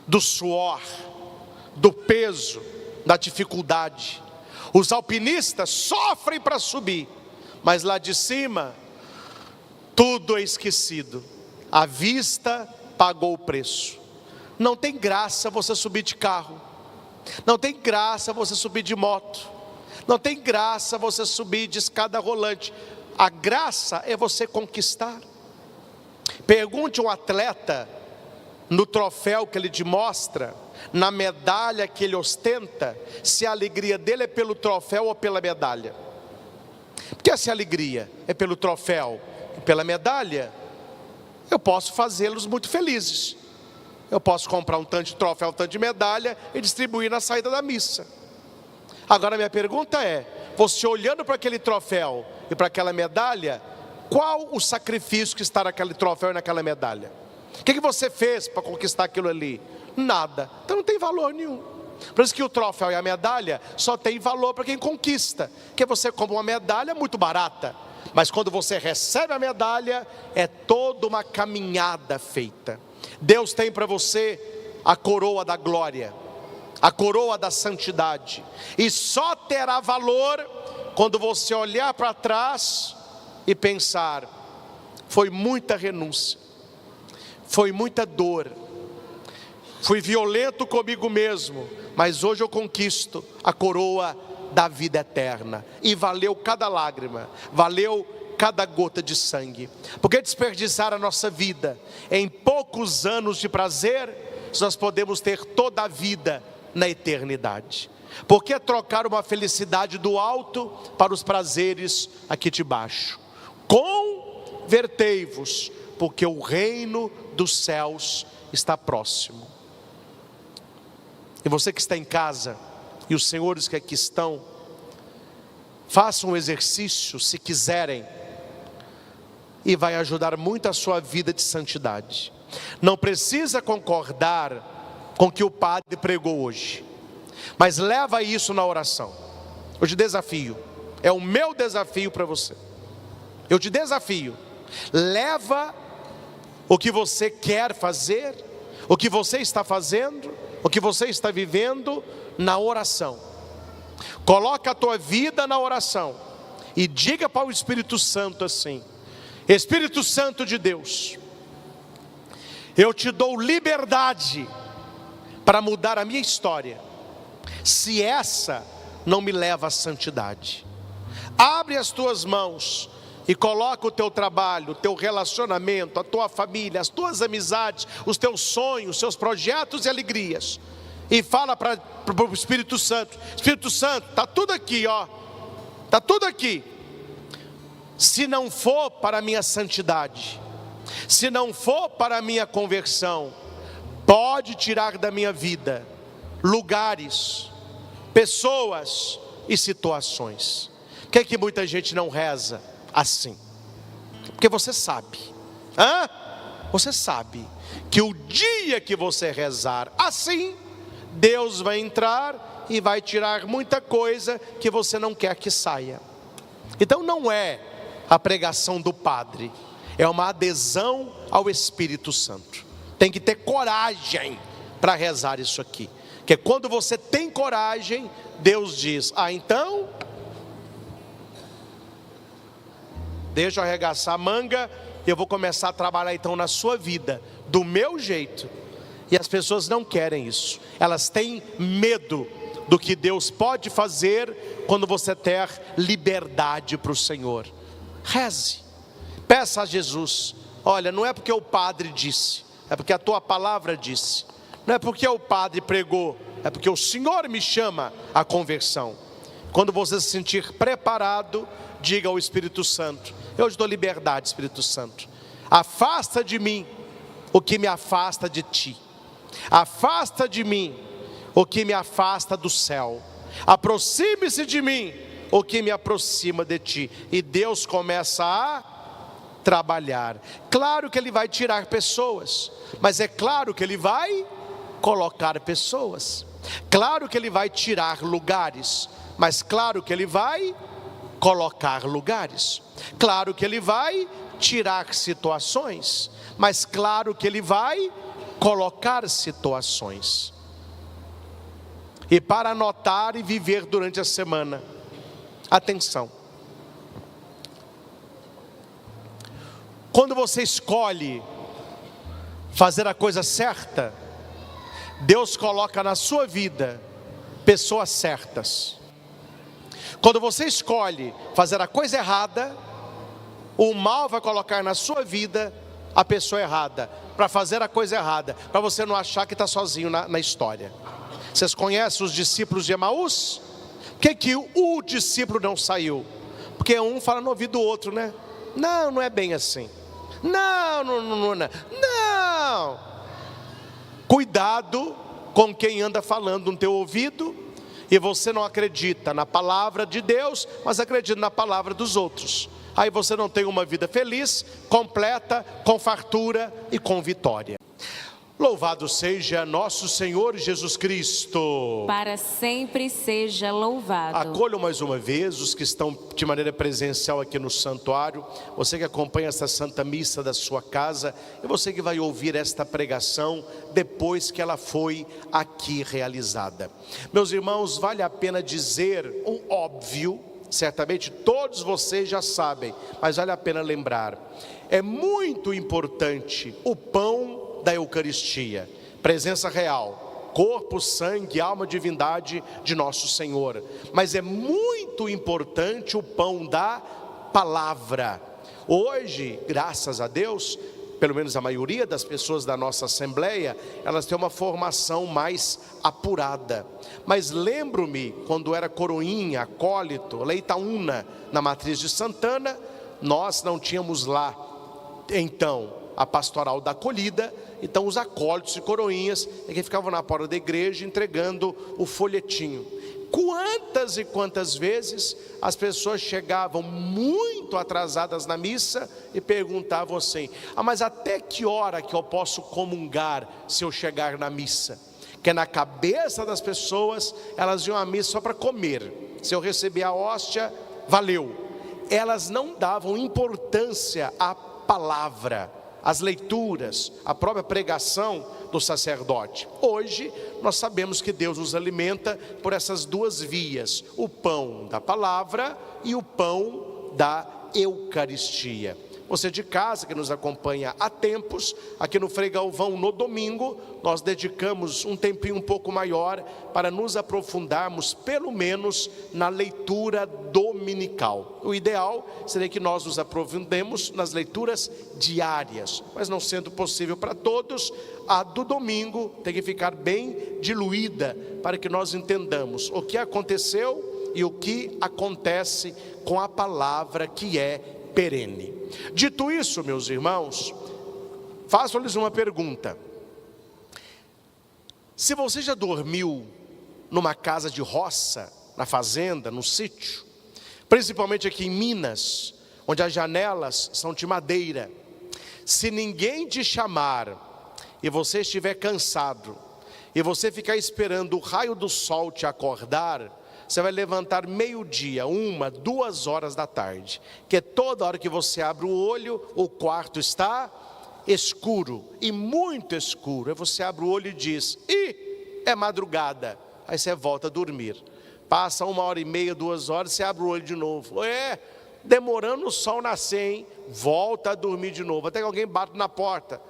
do suor, do peso, da dificuldade. Os alpinistas sofrem para subir, mas lá de cima tudo é esquecido. A vista pagou o preço. Não tem graça você subir de carro, não tem graça você subir de moto, não tem graça você subir de escada rolante. A graça é você conquistar. Pergunte um atleta, no troféu que ele te mostra, na medalha que ele ostenta, se a alegria dele é pelo troféu ou pela medalha. Porque se a alegria é pelo troféu e pela medalha, eu posso fazê-los muito felizes. Eu posso comprar um tanto de troféu, um tanto de medalha e distribuir na saída da missa. Agora minha pergunta é, você olhando para aquele troféu e para aquela medalha, qual o sacrifício que está naquele troféu e naquela medalha? O que você fez para conquistar aquilo ali? Nada. Então não tem valor nenhum. Por isso que o troféu e a medalha só tem valor para quem conquista. Porque você compra uma medalha muito barata, mas quando você recebe a medalha, é toda uma caminhada feita. Deus tem para você a coroa da glória, a coroa da santidade, e só terá valor quando você olhar para trás e pensar, foi muita renúncia, foi muita dor, fui violento comigo mesmo, mas hoje eu conquisto a coroa da vida eterna, e valeu cada lágrima, valeu cada gota de sangue. Porque desperdiçar a nossa vida em poucos anos de prazer, se nós podemos ter toda a vida na eternidade? Por que trocar uma felicidade do alto para os prazeres aqui de baixo? Convertei-vos, porque o reino dos céus está próximo. E você que está em casa, e os senhores que aqui estão, façam um exercício, se quiserem, e vai ajudar muito a sua vida de santidade. Não precisa concordar com o que o padre pregou hoje, mas leva isso na oração. Eu te desafio, é o meu desafio para você. Eu te desafio, leva o que você quer fazer, o que você está fazendo, o que você está vivendo na oração. Coloca a tua vida na oração e diga para o Espírito Santo assim: Espírito Santo de Deus, eu te dou liberdade para mudar a minha história, se essa não me leva à santidade. Abre as tuas mãos e coloca o teu trabalho, o teu relacionamento, a tua família, as tuas amizades, os teus sonhos, os seus projetos e alegrias, e fala para o Espírito Santo: Espírito Santo, está tudo aqui, ó, está tudo aqui. Se não for para a minha santidade, se não for para a minha conversão, pode tirar da minha vida lugares, pessoas e situações. Por que é que muita gente não reza assim? Porque você sabe, você sabe que o dia que você rezar assim, Deus vai entrar e vai tirar muita coisa que você não quer que saia. Então não é a pregação do padre, é uma adesão ao Espírito Santo. Tem que ter coragem para rezar isso aqui, porque quando você tem coragem, Deus diz: então deixa eu arregaçar a manga, eu vou começar a trabalhar então na sua vida, do meu jeito. E as pessoas não querem isso, elas têm medo do que Deus pode fazer quando você ter liberdade para o Senhor. Reze, peça a Jesus: olha, não é porque o padre disse, é porque a tua palavra disse, não é porque o padre pregou, é porque o Senhor me chama à conversão. Quando você se sentir preparado, diga ao Espírito Santo: eu te dou liberdade, Espírito Santo, afasta de mim o que me afasta de ti, afasta de mim o que me afasta do céu, aproxime-se de mim o que me aproxima de ti. E Deus começa a trabalhar. Claro que Ele vai tirar pessoas, mas é claro que Ele vai colocar pessoas. Claro que Ele vai tirar lugares, mas claro que Ele vai colocar lugares. Claro que Ele vai tirar situações, mas claro que Ele vai colocar situações. E para anotar e viver durante a semana, atenção, quando você escolhe fazer a coisa certa, Deus coloca na sua vida pessoas certas. Quando você escolhe fazer a coisa errada, O mal vai colocar na sua vida a pessoa errada, para fazer a coisa errada, para você não achar que está sozinho na história. Vocês conhecem os discípulos de Emaús? Por que o discípulo não saiu? Porque um fala no ouvido do outro, né? Não, não é bem assim. Não. Cuidado com quem anda falando no teu ouvido e você não acredita na palavra de Deus, mas acredita na palavra dos outros. Aí você não tem uma vida feliz, completa, com fartura e com vitória. Louvado seja nosso Senhor Jesus Cristo. Para sempre seja louvado. Acolham mais uma vez os que estão de maneira presencial aqui no santuário, você que acompanha esta Santa Missa da sua casa, e você que vai ouvir esta pregação depois que ela foi aqui realizada. Meus irmãos, vale a pena dizer o óbvio, certamente todos vocês já sabem, mas vale a pena lembrar. É muito importante o pão da Eucaristia, presença real, corpo, sangue, alma, divindade de nosso Senhor. Mas é muito importante o pão da palavra. Hoje, graças a Deus, pelo menos a maioria das pessoas da nossa Assembleia, elas têm uma formação mais apurada. Mas lembro-me, quando era coroinha, acólito, leitaúna, na Matriz de Santana, nós não tínhamos lá, então, a pastoral da acolhida. Então os acólitos e coroinhas é que ficavam na porta da igreja entregando o folhetinho. Quantas e quantas vezes as pessoas chegavam muito atrasadas na missa e perguntavam assim: mas até que hora que eu posso comungar se eu chegar na missa? Que na cabeça das pessoas elas iam à missa só para comer. Se eu receber a hóstia, valeu. Elas não davam importância à palavra, as leituras, a própria pregação do sacerdote. Hoje nós sabemos que Deus nos alimenta por essas duas vias: o pão da palavra e o pão da Eucaristia. Você de casa que nos acompanha há tempos, aqui no Frei Galvão no domingo, nós dedicamos um tempinho um pouco maior para nos aprofundarmos pelo menos na leitura dominical. O ideal seria que nós nos aprofundemos nas leituras diárias, mas não sendo possível para todos, a do domingo tem que ficar bem diluída para que nós entendamos o que aconteceu e o que acontece com a palavra que é perene. Dito isso, meus irmãos, faço-lhes uma pergunta. Se você já dormiu numa casa de roça, na fazenda, no sítio, principalmente aqui em Minas, onde as janelas são de madeira, se ninguém te chamar e você estiver cansado e você ficar esperando o raio do sol te acordar, você vai levantar meio-dia, 1, 2 horas da tarde, que é toda hora que você abre o olho, o quarto está escuro, e muito escuro. Aí você abre o olho e diz: é madrugada. Aí você volta a dormir. Passa 1h30, 2 horas, você abre o olho de novo. Demorando o sol nascer, hein? Volta a dormir de novo, até que alguém bate na porta.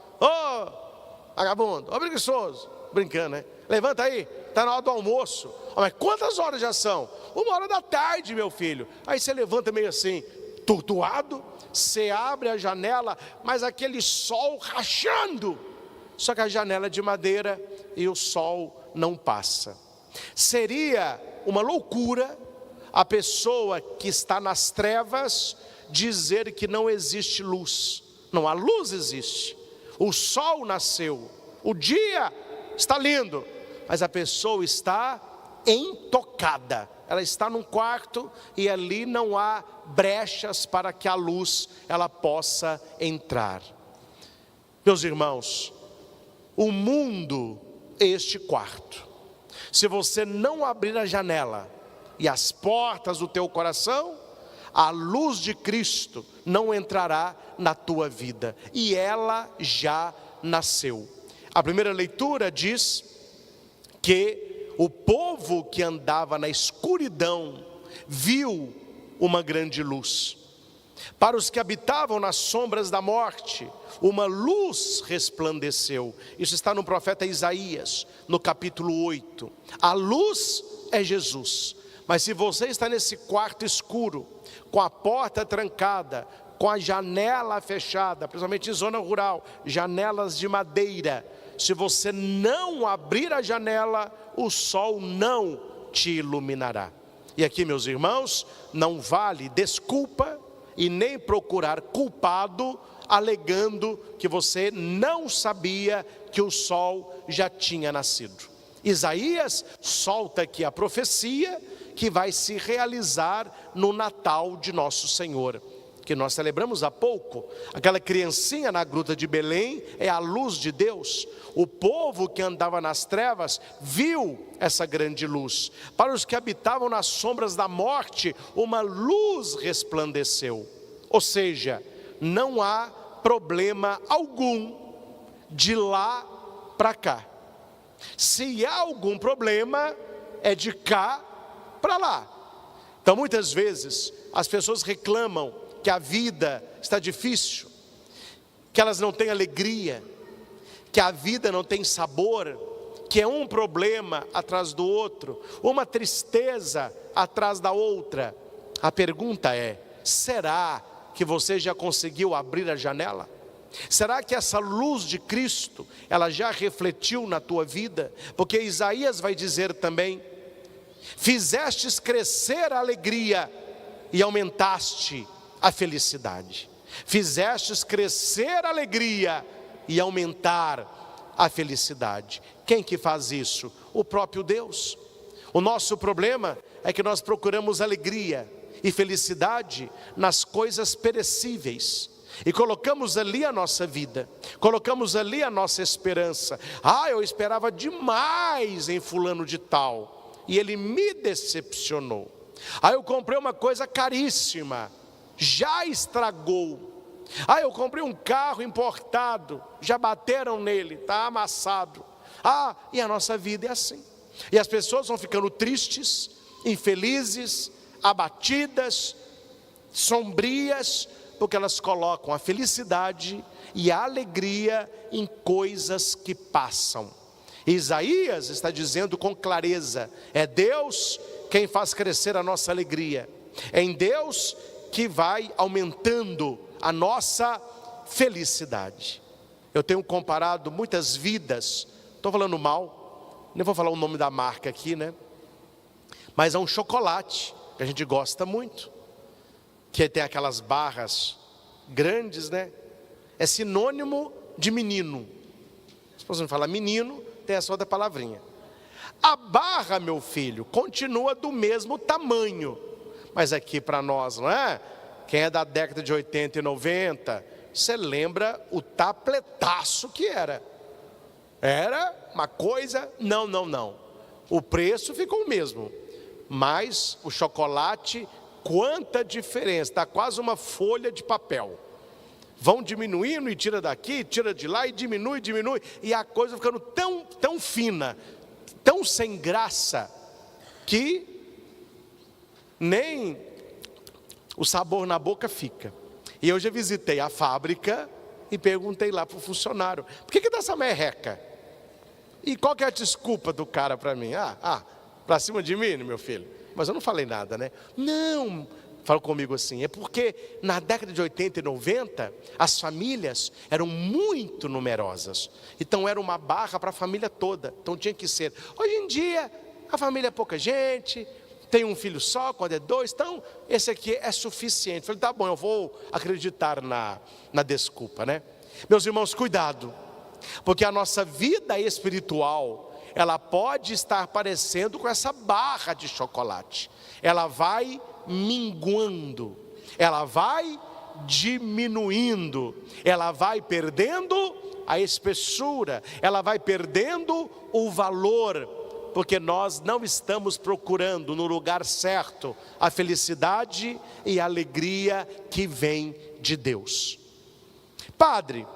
Vagabundo, preguiçoso. Brincando, né? Levanta aí, está na hora do almoço. Mas quantas horas já são? 1h da tarde, meu filho. Aí você levanta meio assim, tortuado. Você abre a janela, mas aquele sol rachando. Só que a janela é de madeira e o sol não passa. Seria uma loucura a pessoa que está nas trevas dizer que não existe luz. Não, a luz existe. O sol nasceu. O dia está lindo, mas a pessoa está intocada. Ela está num quarto e ali não há brechas para que a luz ela possa entrar. Meus irmãos, o mundo é este quarto. Se você não abrir a janela e as portas do teu coração, a luz de Cristo não entrará na tua vida, e ela já nasceu. A primeira leitura diz que o povo que andava na escuridão viu uma grande luz. Para os que habitavam nas sombras da morte, uma luz resplandeceu. Isso está no profeta Isaías, no capítulo 8. A luz é Jesus. Mas se você está nesse quarto escuro, com a porta trancada, com a janela fechada, principalmente em zona rural, janelas de madeira. Se você não abrir a janela, o sol não te iluminará. E aqui, meus irmãos, não vale desculpa e nem procurar culpado, alegando que você não sabia que o sol já tinha nascido. Isaías solta aqui a profecia que vai se realizar no Natal de nosso Senhor, que nós celebramos há pouco. Aquela criancinha na gruta de Belém é a luz de Deus. O povo que andava nas trevas viu essa grande luz. Para os que habitavam nas sombras da morte, uma luz resplandeceu. Ou seja, não há problema algum de lá para cá. Se há algum problema, é de cá para lá. Então muitas vezes as pessoas reclamam que a vida está difícil, que elas não têm alegria, que a vida não tem sabor, que é um problema atrás do outro, uma tristeza atrás da outra. A pergunta é: será que você já conseguiu abrir a janela? Será que essa luz de Cristo, ela já refletiu na tua vida? Porque Isaías vai dizer também: fizestes crescer a alegria e aumentaste a felicidade. Fizestes crescer a alegria e aumentar a felicidade. Quem que faz isso? O próprio Deus. O nosso problema é que nós procuramos alegria e felicidade nas coisas perecíveis, e colocamos ali a nossa vida, colocamos ali a nossa esperança. Eu esperava demais em fulano de tal, e ele me decepcionou. Eu comprei uma coisa caríssima, já estragou. Eu comprei um carro importado, já bateram nele, está amassado. E a nossa vida é assim. E as pessoas vão ficando tristes, infelizes, abatidas, sombrias, porque elas colocam a felicidade e a alegria em coisas que passam. Isaías está dizendo com clareza: é Deus quem faz crescer a nossa alegria, é em Deus que vai aumentando a nossa felicidade. Eu tenho comparado muitas vidas, estou falando mal, nem vou falar o nome da marca aqui, né? Mas é um chocolate que a gente gosta muito, que tem aquelas barras grandes, né? É sinônimo de menino. Se você não falar menino, tem essa outra palavrinha. A barra, meu filho, continua do mesmo tamanho, mas aqui para nós, não é? Quem é da década de 80 e 90, você lembra o tapletaço que era. Era uma coisa, não. O preço ficou o mesmo, mas o chocolate, quanta diferença, está quase uma folha de papel. Vão diminuindo e tira daqui, tira de lá e diminui, e a coisa ficando tão fina, tão sem graça, que nem o sabor na boca fica. E eu já visitei a fábrica e perguntei lá para o funcionário: por que dá essa merreca? E qual que é a desculpa do cara para mim? Para cima de mim, meu filho? Mas eu não falei nada, né? Não, falou comigo assim: é porque na década de 80 e 90, as famílias eram muito numerosas. Então era uma barra para a família toda. Então tinha que ser. Hoje em dia, a família é pouca gente, tem um filho só, quando é 2, então esse aqui é suficiente. Falei: tá bom, eu vou acreditar na desculpa, né? Meus irmãos, cuidado, porque a nossa vida espiritual, ela pode estar parecendo com essa barra de chocolate. Ela vai minguando, ela vai diminuindo, ela vai perdendo a espessura, ela vai perdendo o valor, porque nós não estamos procurando no lugar certo a felicidade e a alegria que vem de Deus. Padre,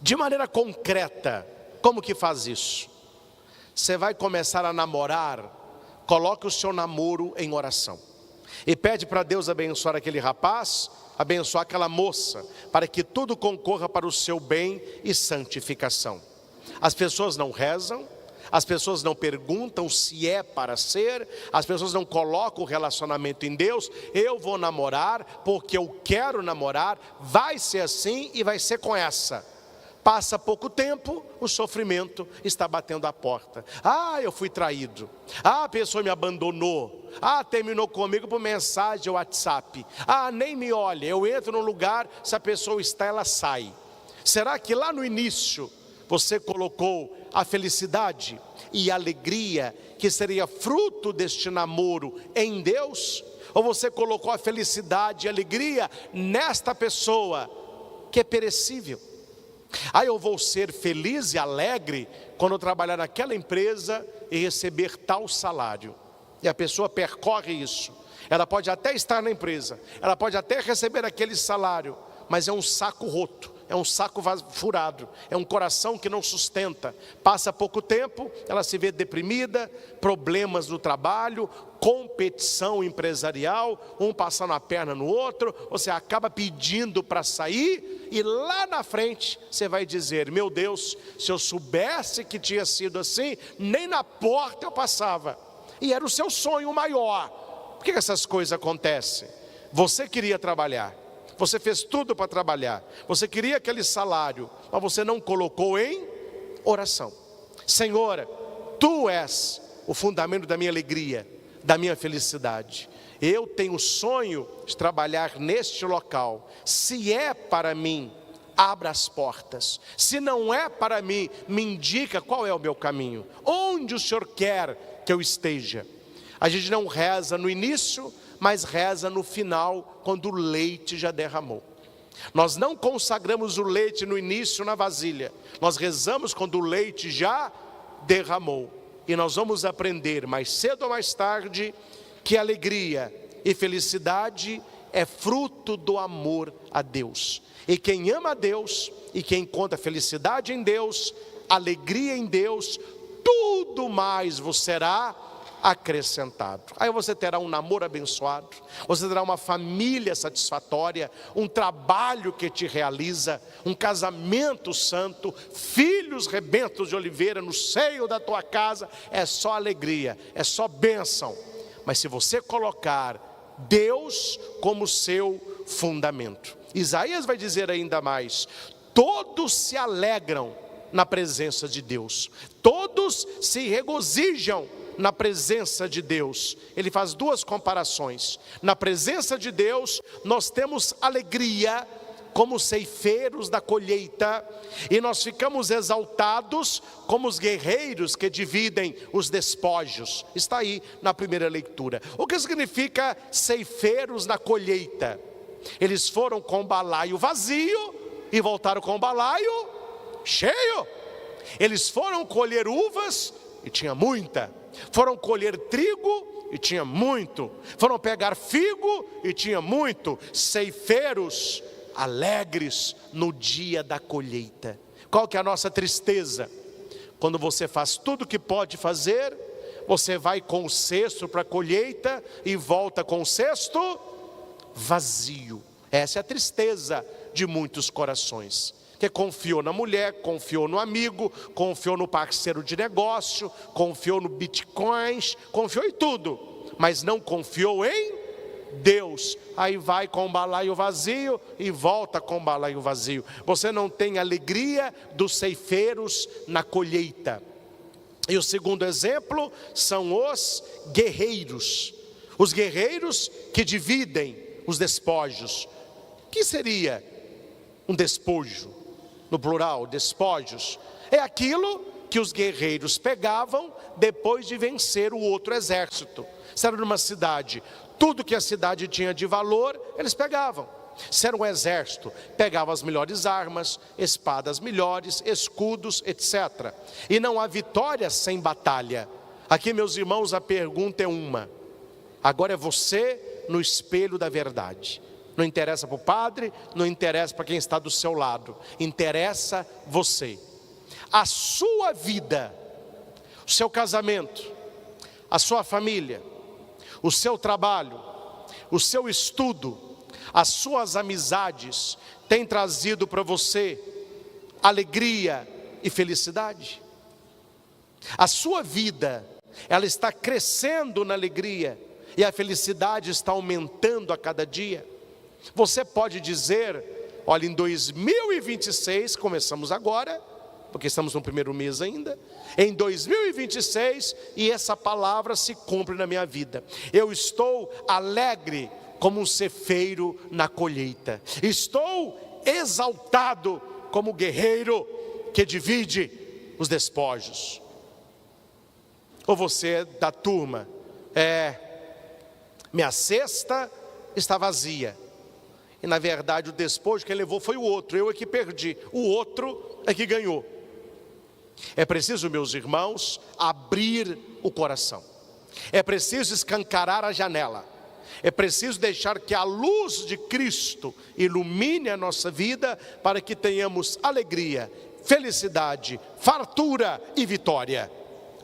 de maneira concreta, como que faz isso? Você vai começar a namorar, coloque o seu namoro em oração e pede para Deus abençoar aquele rapaz, abençoar aquela moça, para que tudo concorra para o seu bem e santificação. As pessoas não rezam, as pessoas não perguntam se é para ser, as pessoas não colocam o relacionamento em Deus. Eu vou namorar porque eu quero namorar, vai ser assim e vai ser com essa. Passa pouco tempo, o sofrimento está batendo a porta. Eu fui traído. A pessoa me abandonou. Terminou comigo por mensagem ou WhatsApp. Nem me olha. Eu entro num lugar, se a pessoa está, ela sai. Será que lá no início você colocou a felicidade e a alegria que seria fruto deste namoro em Deus? Ou você colocou a felicidade e a alegria nesta pessoa que é perecível? Eu vou ser feliz e alegre quando eu trabalhar naquela empresa e receber tal salário. E a pessoa percorre isso. Ela pode até estar na empresa, ela pode até receber aquele salário, mas é um saco roto, é um saco furado, é um coração que não sustenta. Passa pouco tempo, ela se vê deprimida, problemas no trabalho, competição empresarial, um passando a perna no outro, você acaba pedindo para sair, e lá na frente você vai dizer: meu Deus, se eu soubesse que tinha sido assim, nem na porta eu passava. E era o seu sonho maior. Por que essas coisas acontecem? Você queria trabalhar, você fez tudo para trabalhar, você queria aquele salário, mas você não colocou em oração. Senhor, Tu és o fundamento da minha alegria, da minha felicidade. Eu tenho o sonho de trabalhar neste local. Se é para mim, abra as portas. Se não é para mim, me indica qual é o meu caminho. Onde o Senhor quer que eu esteja? A gente não reza no início, mas reza no final, quando o leite já derramou. Nós não consagramos o leite no início na vasilha. Nós rezamos quando o leite já derramou. E nós vamos aprender mais cedo ou mais tarde que alegria e felicidade é fruto do amor a Deus. E quem ama a Deus e quem encontra felicidade em Deus, alegria em Deus, tudo mais vos será acrescentado. Aí você terá um namoro abençoado, você terá uma família satisfatória, um trabalho que te realiza, um casamento santo, filhos rebentos de oliveira no seio da tua casa. É só alegria, é só bênção. Mas se você colocar Deus como seu fundamento, Isaías vai dizer ainda mais: todos se alegram na presença de Deus, todos se regozijam na presença de Deus. Ele faz duas comparações. Na presença de Deus nós temos alegria como ceifeiros da colheita, e nós ficamos exaltados como os guerreiros que dividem os despojos. Está aí na primeira leitura. O que significa ceifeiros na colheita? Eles foram com o balaio vazio e voltaram com o balaio cheio. Eles foram colher uvas e tinha muita. Foram colher trigo e tinha muito. Foram pegar figo e tinha muito. Ceifeiros alegres no dia da colheita. Qual que é a nossa tristeza? Quando você faz tudo o que pode fazer, você vai com o cesto para a colheita e volta com o cesto vazio. Essa é a tristeza de muitos corações, que confiou na mulher, confiou no amigo, confiou no parceiro de negócio, confiou no bitcoins, confiou em tudo, mas não confiou em Deus. Aí vai com o balaio vazio e volta com o balaio vazio. Você não tem alegria dos ceifeiros na colheita. E o segundo exemplo são os guerreiros. Os guerreiros que dividem os despojos. O que seria um despojo? No plural, despojos, é aquilo que os guerreiros pegavam depois de vencer o outro exército. Se era numa cidade, tudo que a cidade tinha de valor, eles pegavam. Se era um exército, pegavam as melhores armas, espadas melhores, escudos, etc. E não há vitória sem batalha. Aqui, meus irmãos, a pergunta é uma. Agora é você no espelho da verdade. Não interessa para o padre, não interessa para quem está do seu lado, interessa você. A sua vida, o seu casamento, a sua família, o seu trabalho, o seu estudo, as suas amizades têm trazido para você alegria e felicidade? A sua vida, ela está crescendo na alegria, e a felicidade está aumentando a cada dia. Você pode dizer: olha, em 2026, começamos agora, porque estamos no primeiro mês ainda, em 2026, e essa palavra se cumpre na minha vida. Eu estou alegre como um cefeiro na colheita. Estou exaltado como guerreiro que divide os despojos. Ou você é da turma: minha cesta está vazia, e na verdade o despojo quem levou foi o outro, eu é que perdi, o outro é que ganhou. É preciso, meus irmãos, abrir o coração. É preciso escancarar a janela. É preciso deixar que a luz de Cristo ilumine a nossa vida, para que tenhamos alegria, felicidade, fartura e vitória.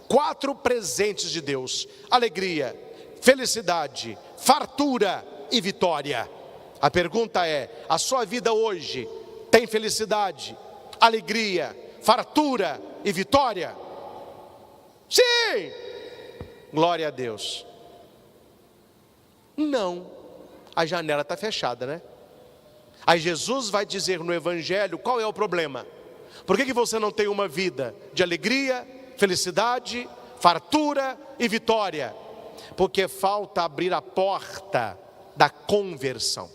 4 presentes de Deus: alegria, felicidade, fartura e vitória. A pergunta é: a sua vida hoje tem felicidade, alegria, fartura e vitória? Sim! Glória a Deus. Não, a janela está fechada, né? Aí Jesus vai dizer no Evangelho qual é o problema. Por que você não tem uma vida de alegria, felicidade, fartura e vitória? Porque falta abrir a porta da conversão,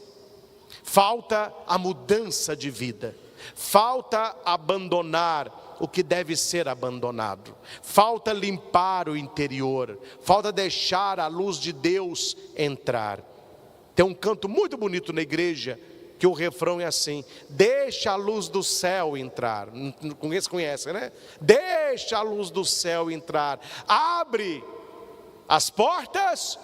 falta a mudança de vida, falta abandonar o que deve ser abandonado, falta limpar o interior, falta deixar a luz de Deus entrar. Tem um canto muito bonito na igreja, que o refrão é assim: deixa a luz do céu entrar. Conhece, né? Deixa a luz do céu entrar, abre as portas,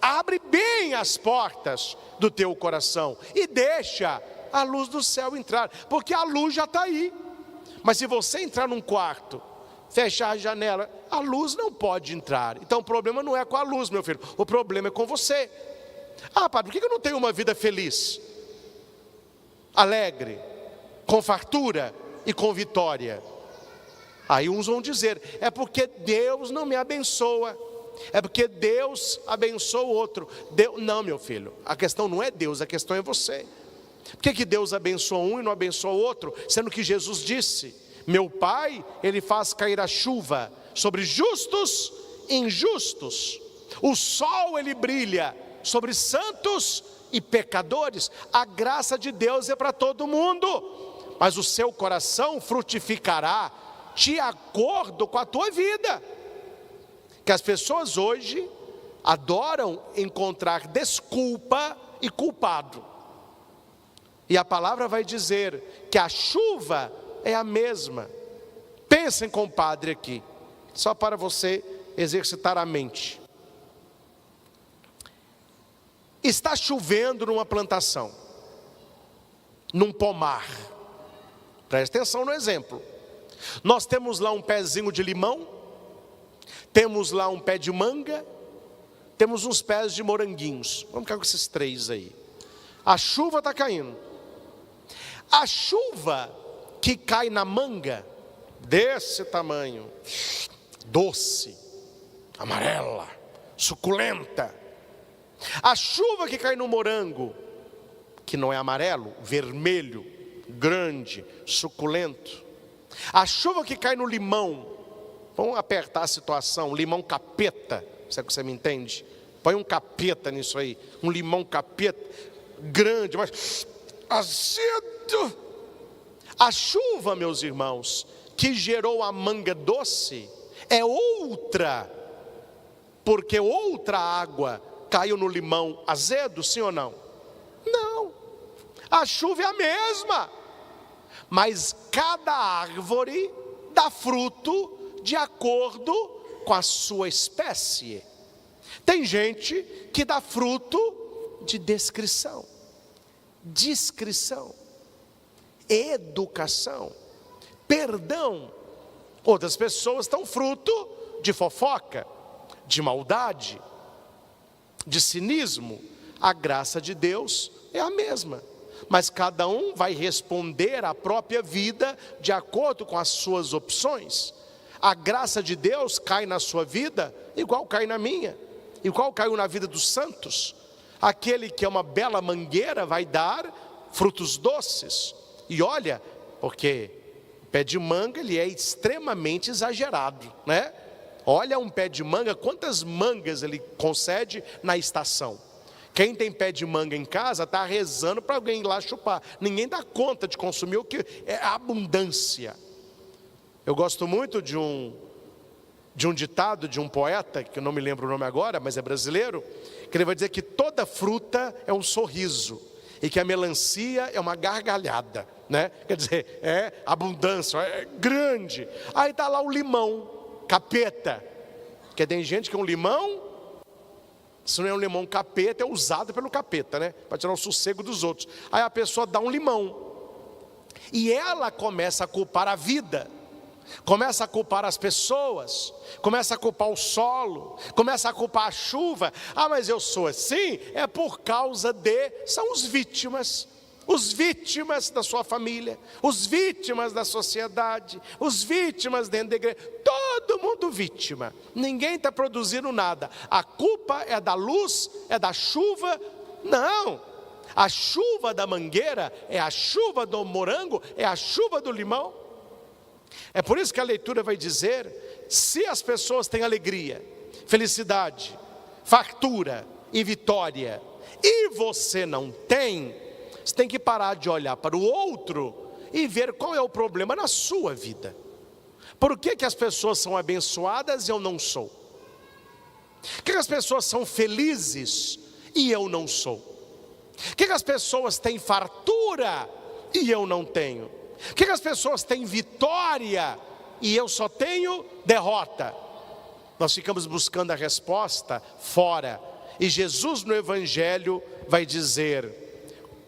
abre bem as portas do teu coração, e deixa a luz do céu entrar, porque a luz já está aí. Mas se você entrar num quarto, fechar a janela, a luz não pode entrar. Então o problema não é com a luz, meu filho, o problema é com você. Ah, padre, por que eu não tenho uma vida feliz, alegre, com fartura e com vitória? Aí uns vão dizer: é porque Deus não me abençoa, é porque Deus abençoa o outro. Não, meu filho, a questão não é Deus, a questão é você. Por que Deus abençoa um e não abençoa o outro? Sendo que Jesus disse: meu Pai, Ele faz cair a chuva sobre justos e injustos. O sol Ele brilha sobre santos e pecadores. A graça de Deus é para todo mundo, mas o seu coração frutificará de acordo com a tua vida. Que as pessoas hoje adoram encontrar desculpa e culpado. E a palavra vai dizer que a chuva é a mesma. Pensem, compadre, aqui, só para você exercitar a mente. Está chovendo numa plantação, num pomar. Preste atenção no exemplo. Nós temos lá um pezinho de limão, temos lá um pé de manga, temos uns pés de moranguinhos. Vamos ficar com esses 3 aí. A chuva está caindo. A chuva que cai na manga, desse tamanho, doce, amarela, suculenta. A chuva que cai no morango, que não é amarelo, vermelho, grande, suculento. A chuva que cai no limão, vamos apertar a situação, limão capeta, será que você me entende? Põe um capeta nisso aí, um limão capeta, grande, mas azedo. A chuva, meus irmãos, que gerou a manga doce, é outra, porque outra água caiu no limão azedo, sim ou não? Não, a chuva é a mesma, mas cada árvore dá fruto de acordo com a sua espécie. Tem gente que dá fruto de descrição, discrição, educação, perdão. Outras pessoas estão fruto de fofoca, de maldade, de cinismo. A graça de Deus é a mesma, mas cada um vai responder à própria vida de acordo com as suas opções. a graça de Deus cai na sua vida, igual cai na minha, igual caiu na vida dos santos. Aquele que é uma bela mangueira vai dar frutos doces. E olha, porque o pé de manga ele é extremamente exagerado, né? Olha um pé de manga, quantas mangas ele concede na estação. Quem tem pé de manga em casa está rezando para alguém ir lá chupar. Ninguém dá conta de consumir o que é abundância. Eu gosto muito de um ditado de um poeta, que eu não me lembro o nome agora, mas é brasileiro, que ele vai dizer que toda fruta é um sorriso e que a melancia é uma gargalhada, né? Quer dizer, é abundância, é grande. Aí está lá o limão, capeta, que tem gente que é um limão, se não é um limão capeta, é usado pelo capeta, né? Para tirar o sossego dos outros. Aí a pessoa dá um limão e ela começa a culpar a vida, começa a culpar as pessoas, começa a culpar o solo, começa a culpar a chuva. Ah, mas eu sou assim, é por causa são os vítimas da sua família, os vítimas da sociedade, os vítimas dentro da igreja, todo mundo vítima, ninguém está produzindo nada. A culpa é da luz, é da chuva? Não, a chuva da mangueira é a chuva do morango, é a chuva do limão. É por isso que a leitura vai dizer: se as pessoas têm alegria, felicidade, fartura e vitória, e você não tem, você tem que parar de olhar para o outro e ver qual é o problema na sua vida. Por que as pessoas são abençoadas e eu não sou? Por que as pessoas são felizes e eu não sou? Por que as pessoas têm fartura e eu não tenho? Por que as pessoas têm vitória e eu só tenho derrota? Nós ficamos buscando a resposta fora. E Jesus no Evangelho vai dizer: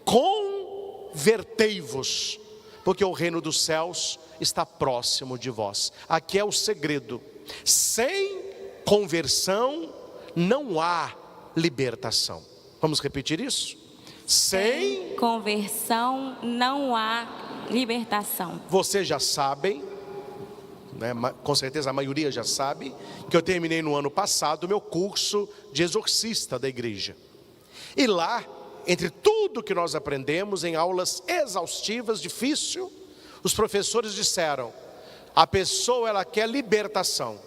convertei-vos, porque o reino dos céus está próximo de vós. Aqui é o segredo: sem conversão não há libertação. Vamos repetir isso? Sem conversão não há libertação. Vocês já sabem, né, com certeza a maioria já sabe, que eu terminei no ano passado o meu curso de exorcista da igreja. E lá, entre tudo que nós aprendemos em aulas exaustivas, difícil, os professores disseram: a pessoa ela quer libertação,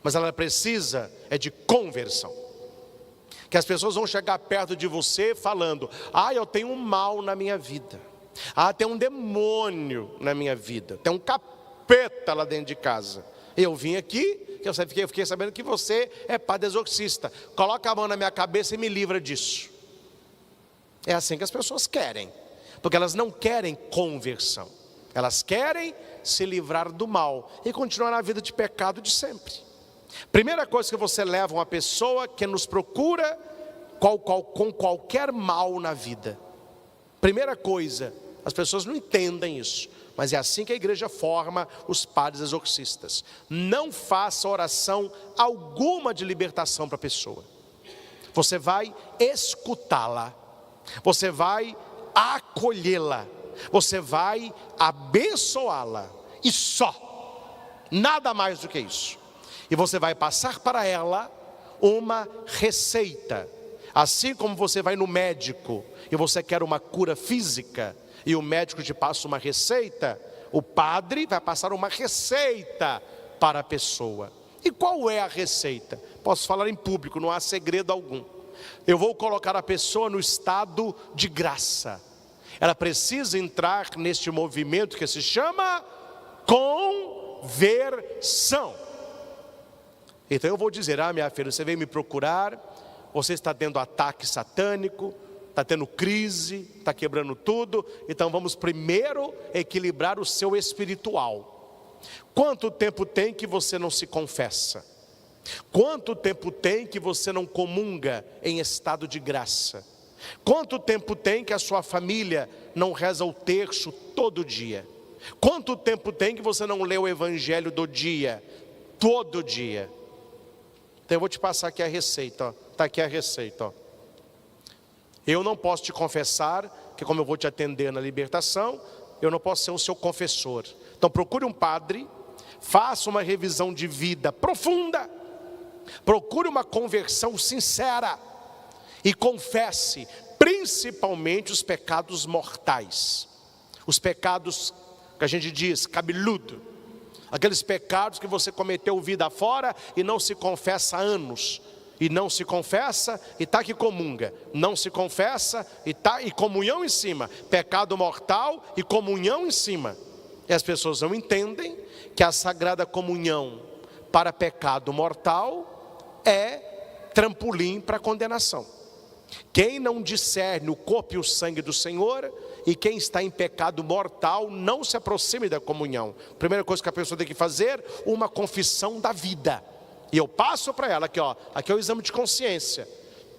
mas ela precisa de conversão. Que as pessoas vão chegar perto de você falando: ah, eu tenho um mal na minha vida, ah, tem um demônio na minha vida, tem um capeta lá dentro de casa. Eu vim aqui, eu fiquei sabendo que você é padre exorcista, coloca a mão na minha cabeça e me livra disso. É assim que as pessoas querem, porque elas não querem conversão, elas querem se livrar do mal e continuar na vida de pecado de sempre. Primeira coisa que você leva uma pessoa que nos procura com qualquer mal na vida. Primeira coisa, as pessoas não entendem isso, mas é assim que a igreja forma os padres exorcistas. Não faça oração alguma de libertação para a pessoa. Você vai escutá-la, você vai acolhê-la, você vai abençoá-la, e só, nada mais do que isso. E você vai passar para ela uma receita. Assim como você vai no médico e você quer uma cura física e o médico te passa uma receita, o padre vai passar uma receita para a pessoa. E qual é a receita? Posso falar em público, não há segredo algum. Eu vou colocar a pessoa no estado de graça. Ela precisa entrar neste movimento que se chama conversão. Então eu vou dizer: ah, minha filha, você veio me procurar, você está tendo ataque satânico, está tendo crise, está quebrando tudo, então vamos primeiro equilibrar o seu espiritual. Quanto tempo tem que você não se confessa? Quanto tempo tem que você não comunga em estado de graça? Quanto tempo tem que a sua família não reza o terço todo dia? Quanto tempo tem que você não lê o evangelho do dia, todo dia? Então eu vou te passar aqui a receita, está aqui a receita. Eu não posso te confessar, que como eu vou te atender na libertação, eu não posso ser o seu confessor. Então procure um padre, Faça uma revisão de vida profunda. Procure uma conversão sincera. E confesse, principalmente os pecados mortais. Os pecados que a gente diz, cabeludo. Aqueles pecados que você cometeu vida fora e não se confessa há anos. E não se confessa e está que comunga. Não se confessa e comunhão em cima. Pecado mortal e comunhão em cima. E as pessoas não entendem que a sagrada comunhão para pecado mortal é trampolim para condenação. Quem não discerne o corpo e o sangue do Senhor, e quem está em pecado mortal, não se aproxime da comunhão. Primeira coisa que a pessoa tem que fazer, uma confissão da vida. E eu passo para ela aqui, aqui é o exame de consciência.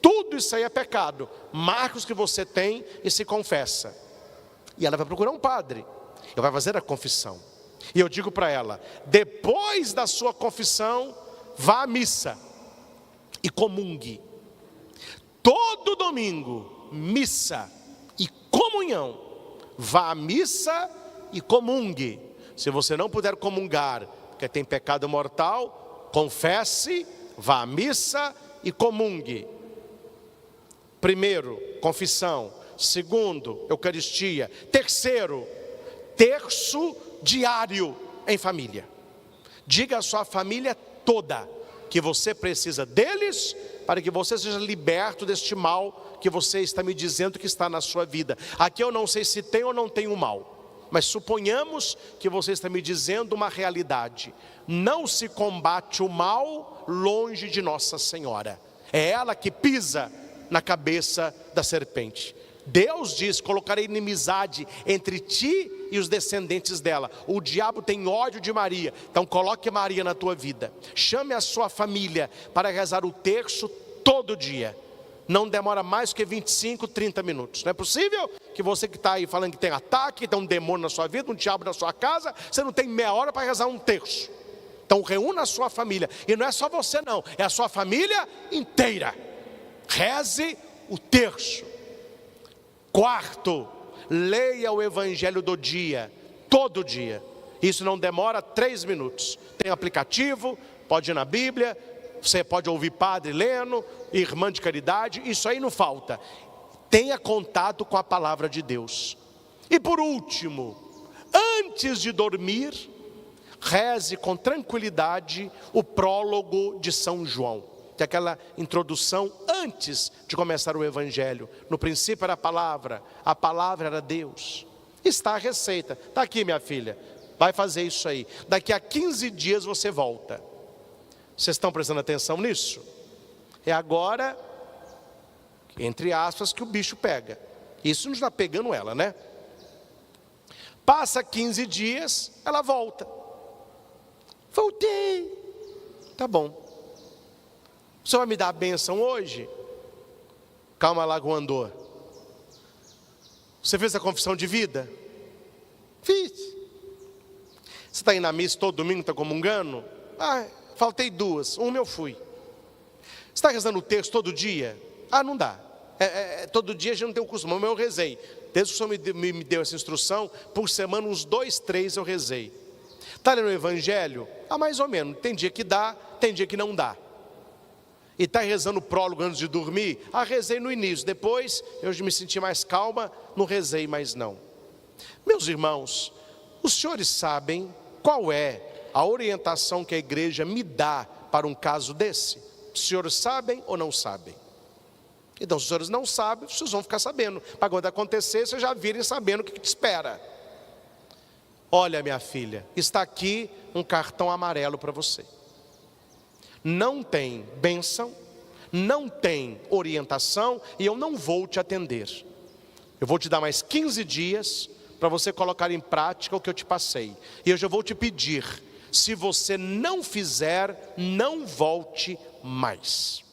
Tudo isso aí é pecado. Marca os que você tem e se confessa. E ela vai procurar um padre. Ele vai fazer a confissão. E eu digo para ela, depois da sua confissão, vá à missa e comungue. Todo domingo, missa e comunhão. Vá à missa e comungue. Se você não puder comungar, porque tem pecado mortal, confesse, vá à missa e comungue. Primeiro, confissão. Segundo, Eucaristia. Terceiro, terço diário em família. Diga à sua família toda que você precisa deles para que você seja liberto deste mal que você está me dizendo que está na sua vida. Aqui eu não sei se tem ou não tem um mal, mas suponhamos que você está me dizendo uma realidade. Não se combate o mal longe de Nossa Senhora. É ela que pisa na cabeça da serpente. Deus diz, colocarei inimizade entre ti e os descendentes dela. O diabo tem ódio de Maria, então coloque Maria na tua vida. Chame a sua família para rezar o terço todo dia. Não demora mais que 25, 30 minutos. Não é possível que você que está aí falando que tem ataque, que tem um demônio na sua vida, um diabo na sua casa, você não tem meia hora para rezar um terço. Então reúna a sua família. E não é só você não, é a sua família inteira. Reze o terço. Quarto, leia o evangelho do dia, todo dia. Isso não demora 3 minutos. Tem aplicativo, pode ir na Bíblia, você pode ouvir padre lendo, irmã de caridade, isso aí não falta. Tenha contato com a palavra de Deus. E por último, antes de dormir, reze com tranquilidade o prólogo de São João. Que é aquela introdução antes de começar o evangelho. No princípio era a palavra era Deus. Está a receita, está aqui minha filha, vai fazer isso aí. Daqui a 15 dias você volta. Vocês estão prestando atenção nisso? É agora, entre aspas, que o bicho pega. Isso não está pegando ela, né? Passa 15 dias, ela volta. Voltei. Tá bom. O senhor vai me dar a bênção hoje? Calma lá, Guandô. Você fez a confissão de vida? Fiz. Você está indo na missa todo domingo, está comungando? Faltei 2, uma eu fui. Você está rezando o terço todo dia? Não dá. Todo dia a gente não tem o costume, mas eu rezei. Desde que o senhor me deu essa instrução, por semana uns 2, 3 eu rezei. Está lendo o evangelho? Mais ou menos. Tem dia que dá, tem dia que não dá. E está rezando o prólogo antes de dormir? Rezei no início, depois eu me senti mais calma, não rezei mais não. Meus irmãos, os senhores sabem qual é a orientação que a igreja me dá para um caso desse? Os senhores sabem ou não sabem? Então se os senhores não sabem, vocês vão ficar sabendo. Para quando acontecer, vocês já virem sabendo o que te espera. Olha minha filha, está aqui um cartão amarelo para você. Não tem bênção, não tem orientação e eu não vou te atender. Eu vou te dar mais 15 dias para você colocar em prática o que eu te passei. E eu já vou te pedir, se você não fizer, não volte mais.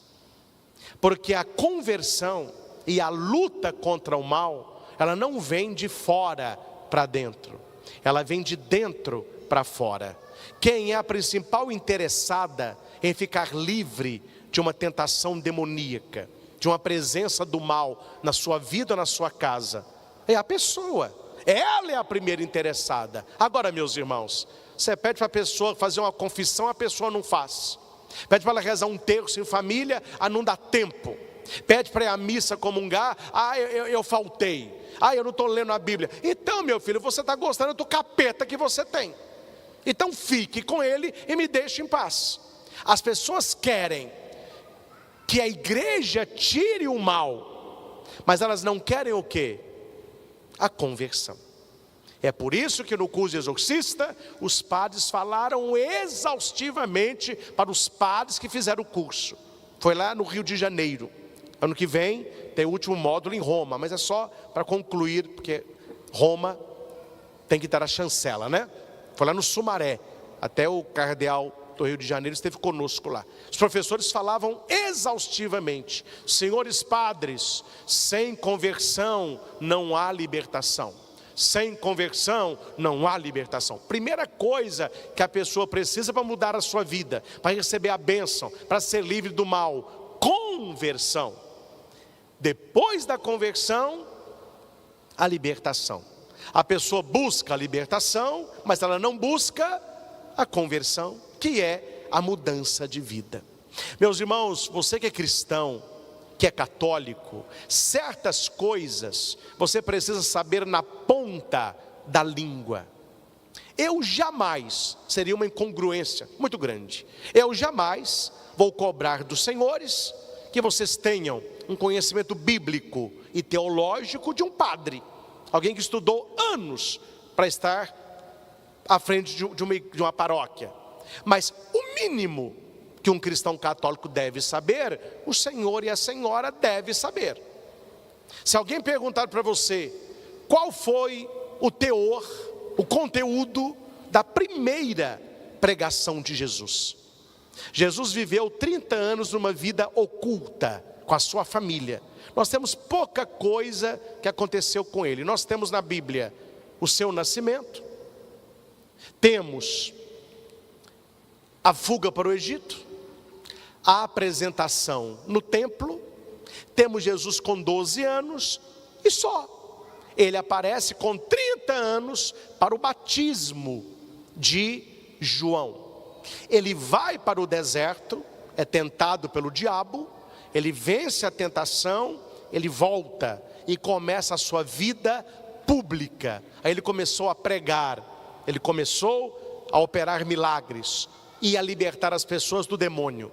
Porque a conversão e a luta contra o mal, ela não vem de fora para dentro, ela vem de dentro para fora. Quem é a principal interessada em ficar livre de uma tentação demoníaca, de uma presença do mal na sua vida ou na sua casa? É a pessoa, ela é a primeira interessada. Agora meus irmãos, Você pede para a pessoa fazer uma confissão, a pessoa não faz. Pede para ela rezar um terço em família, não dá tempo. Pede para ir à missa comungar, eu faltei. Eu não estou lendo a Bíblia. Então, meu filho, você está gostando do capeta que você tem. Então fique com ele e me deixe em paz. As pessoas querem que a igreja tire o mal, mas elas não querem o quê? A conversão. É por isso que no curso de exorcista, os padres falaram exaustivamente para os padres que fizeram o curso. Foi lá no Rio de Janeiro. Ano que vem tem o último módulo em Roma, mas é só para concluir, porque Roma tem que ter a chancela, né? Foi lá no Sumaré, até o cardeal do Rio de Janeiro esteve conosco lá. Os professores falavam exaustivamente: senhores padres, sem conversão não há libertação. Sem conversão não há libertação. Primeira coisa que a pessoa precisa para mudar a sua vida, para receber a bênção, para ser livre do mal: conversão. Depois da conversão, a libertação. A pessoa busca a libertação, mas ela não busca a conversão, que é a mudança de vida. Meus irmãos, você que é cristão, que é católico, certas coisas você precisa saber na ponta da língua. Eu jamais, seria uma incongruência muito grande, eu jamais vou cobrar dos senhores que vocês tenham um conhecimento bíblico e teológico de um padre, alguém que estudou anos para estar à frente de uma paróquia. Mas o mínimo que um cristão católico deve saber, o senhor e a senhora devem saber. Se alguém perguntar para você qual foi o teor, o conteúdo da primeira pregação de Jesus. Jesus viveu 30 anos numa vida oculta com a sua família. Nós temos pouca coisa que aconteceu com ele. Nós temos na Bíblia o seu nascimento, temos a fuga para o Egito, a apresentação no templo, temos Jesus com 12 anos e só. Ele aparece com 30 anos para o batismo de João. Ele vai para o deserto, é tentado pelo diabo, ele vence a tentação, ele volta e começa a sua vida pública. Aí ele começou a pregar, ele começou a operar milagres e a libertar as pessoas do demônio.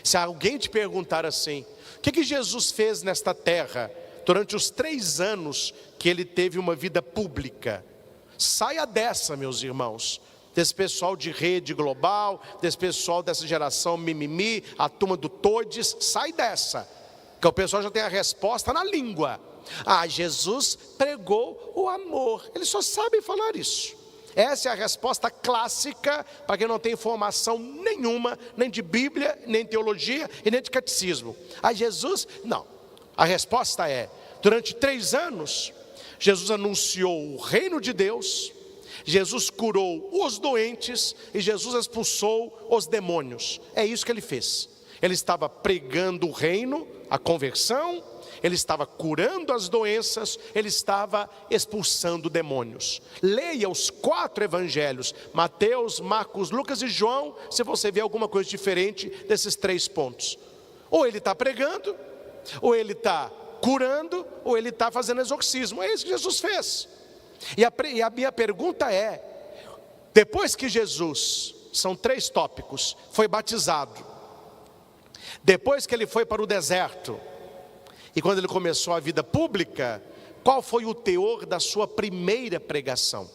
Se alguém te perguntar assim: o que Jesus fez nesta terra durante os 3 anos que ele teve uma vida pública? Saia dessa, meus irmãos, desse pessoal de rede global, desse pessoal dessa geração mimimi, a turma do Todes. Sai dessa, que o pessoal já tem a resposta na língua. Jesus pregou o amor. Eles só sabem falar isso. Essa é a resposta clássica para quem não tem informação nenhuma, nem de Bíblia, nem de teologia e nem de catecismo. Jesus, não. A resposta é: durante 3 anos, Jesus anunciou o reino de Deus, Jesus curou os doentes e Jesus expulsou os demônios. É isso que ele fez. Ele estava pregando o reino, a conversão, ele estava curando as doenças, ele estava expulsando demônios. Leia os 4 evangelhos, Mateus, Marcos, Lucas e João, se você vê alguma coisa diferente desses 3 pontos. Ou ele está pregando, ou ele está curando, ou ele está fazendo exorcismo. É isso que Jesus fez. E a minha pergunta é: depois que Jesus, são 3 tópicos, foi batizado, depois que ele foi para o deserto, e quando ele começou a vida pública, qual foi o teor da sua primeira pregação?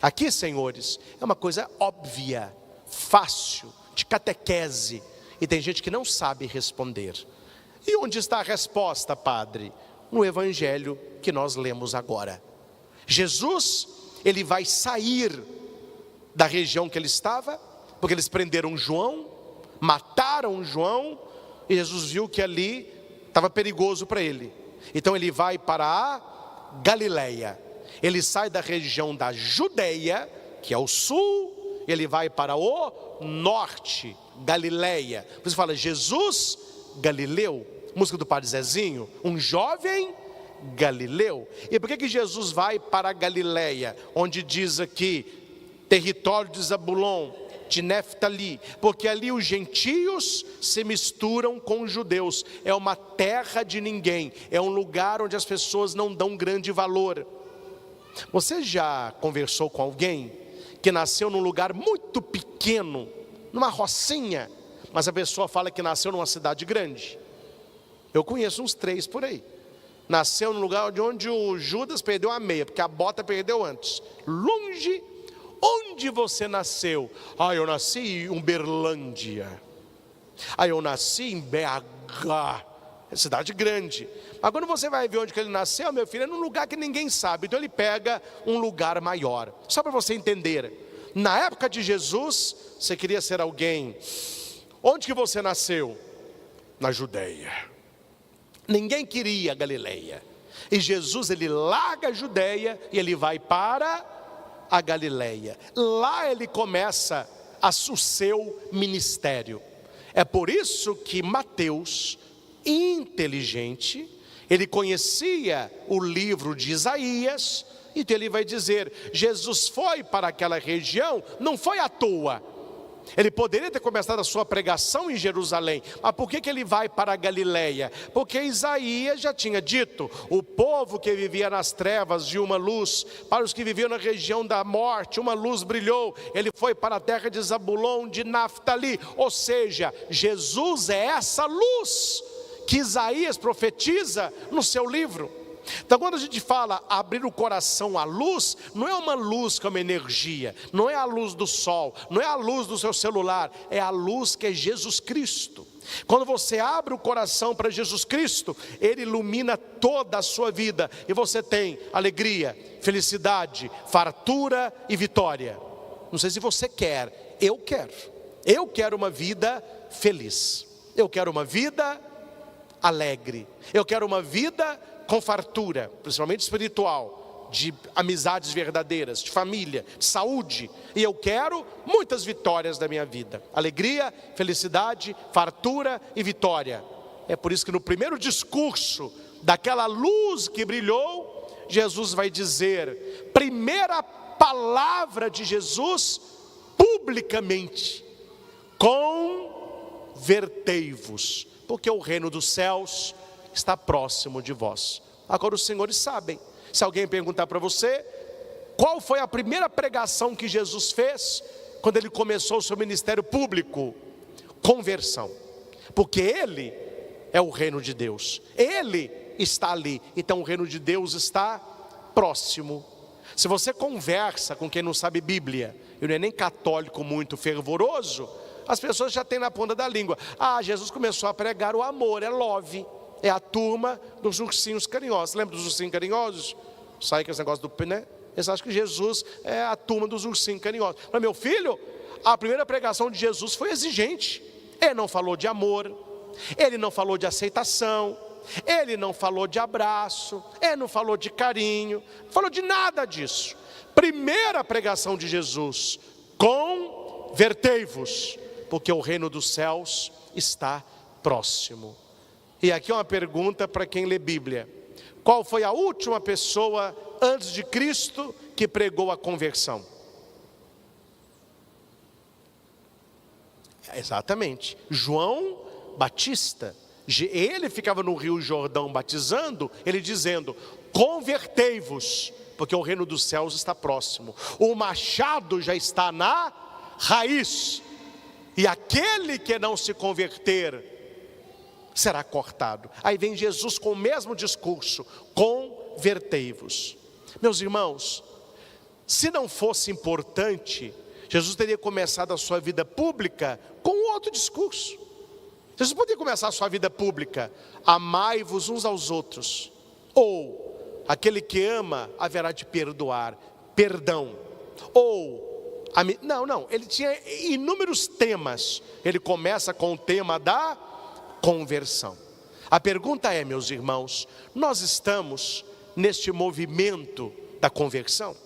Aqui, senhores, é uma coisa óbvia, fácil, de catequese, e tem gente que não sabe responder. E onde está a resposta, padre? No evangelho que nós lemos agora. Jesus, ele vai sair da região que ele estava, porque eles prenderam João, mataram João, e Jesus viu que ali estava perigoso para ele. Então ele vai para a Galileia. Ele sai da região da Judeia, que é o sul, ele vai para o norte, Galileia. Você fala: Jesus Galileu, música do Padre Zezinho, um jovem Galileu. E por que Jesus vai para a Galileia, onde diz aqui território de Zabulon, de Neftali, porque ali os gentios se misturam com os judeus. É uma terra de ninguém, é um lugar onde as pessoas não dão grande valor. Você já conversou com alguém que nasceu num lugar muito pequeno, numa rocinha, mas a pessoa fala que nasceu numa cidade grande? Eu conheço uns 3 por aí. Nasceu num lugar onde o Judas perdeu a meia, porque a bota perdeu antes. Longe. Onde você nasceu? Eu nasci em Uberlândia. Eu nasci em BH. É cidade grande. Mas quando você vai ver onde que ele nasceu, meu filho, é num lugar que ninguém sabe. Então ele pega um lugar maior. Só para você entender. Na época de Jesus, você queria ser alguém. Onde que você nasceu? Na Judeia. Ninguém queria Galileia. E Jesus, ele larga a Judeia e ele vai para a Galileia. Lá ele começa o seu ministério. É por isso que Mateus, inteligente, ele conhecia o livro de Isaías, então ele vai dizer: Jesus foi para aquela região, não foi à toa. Ele poderia ter começado a sua pregação em Jerusalém, mas por que ele vai para a Galileia? Porque Isaías já tinha dito: o povo que vivia nas trevas viu uma luz, para os que viviam na região da morte uma luz brilhou. Ele foi para a terra de Zabulon, de Naftali, ou seja, Jesus é essa luz que Isaías profetiza no seu livro. Então quando a gente fala abrir o coração à luz, não é uma luz como energia, não é a luz do sol, não é a luz do seu celular, é a luz que é Jesus Cristo. Quando você abre o coração para Jesus Cristo, Ele ilumina toda a sua vida, e você tem alegria, felicidade, fartura e vitória. Não sei se você quer, eu quero uma vida feliz, eu quero uma vida alegre, eu quero uma vida com fartura, principalmente espiritual, de amizades verdadeiras, de família, de saúde. E eu quero muitas vitórias da minha vida: alegria, felicidade, fartura e vitória. É por isso que no primeiro discurso daquela luz que brilhou, Jesus vai dizer, primeira palavra de Jesus publicamente: convertei-vos, porque o reino dos céus está próximo de vós. Agora os senhores sabem, se alguém perguntar para você, qual foi a primeira pregação que Jesus fez quando ele começou o seu ministério público? Conversão, porque ele é o reino de Deus, ele está ali, então o reino de Deus está próximo. Se você conversa com quem não sabe Bíblia, e não é nem católico muito fervoroso, as pessoas já têm na ponta da língua: Jesus começou a pregar o amor, é love. É a turma dos ursinhos carinhosos. Lembra dos ursinhos carinhosos? Sai com esse negócio do né? Eles acham que Jesus é a turma dos ursinhos carinhosos. Mas meu filho, a primeira pregação de Jesus foi exigente. Ele não falou de amor, ele não falou de aceitação, ele não falou de abraço, ele não falou de carinho, não falou de nada disso. Primeira pregação de Jesus: convertei-vos, porque o reino dos céus está próximo. E aqui é uma pergunta para quem lê Bíblia: qual foi a última pessoa antes de Cristo que pregou a conversão? Exatamente, João Batista. Ele ficava no Rio Jordão batizando, ele dizendo: convertei-vos, porque o reino dos céus está próximo. O machado já está na raiz, e aquele que não se converter será cortado. Aí vem Jesus com o mesmo discurso: convertei-vos. Meus irmãos, se não fosse importante, Jesus teria começado a sua vida pública com outro discurso. Jesus poderia começar a sua vida pública: amai-vos uns aos outros, ou aquele que ama haverá de perdoar, perdão, ou não, ele tinha inúmeros temas. Ele começa com o tema da conversão. A pergunta é, meus irmãos, nós estamos neste movimento da conversão?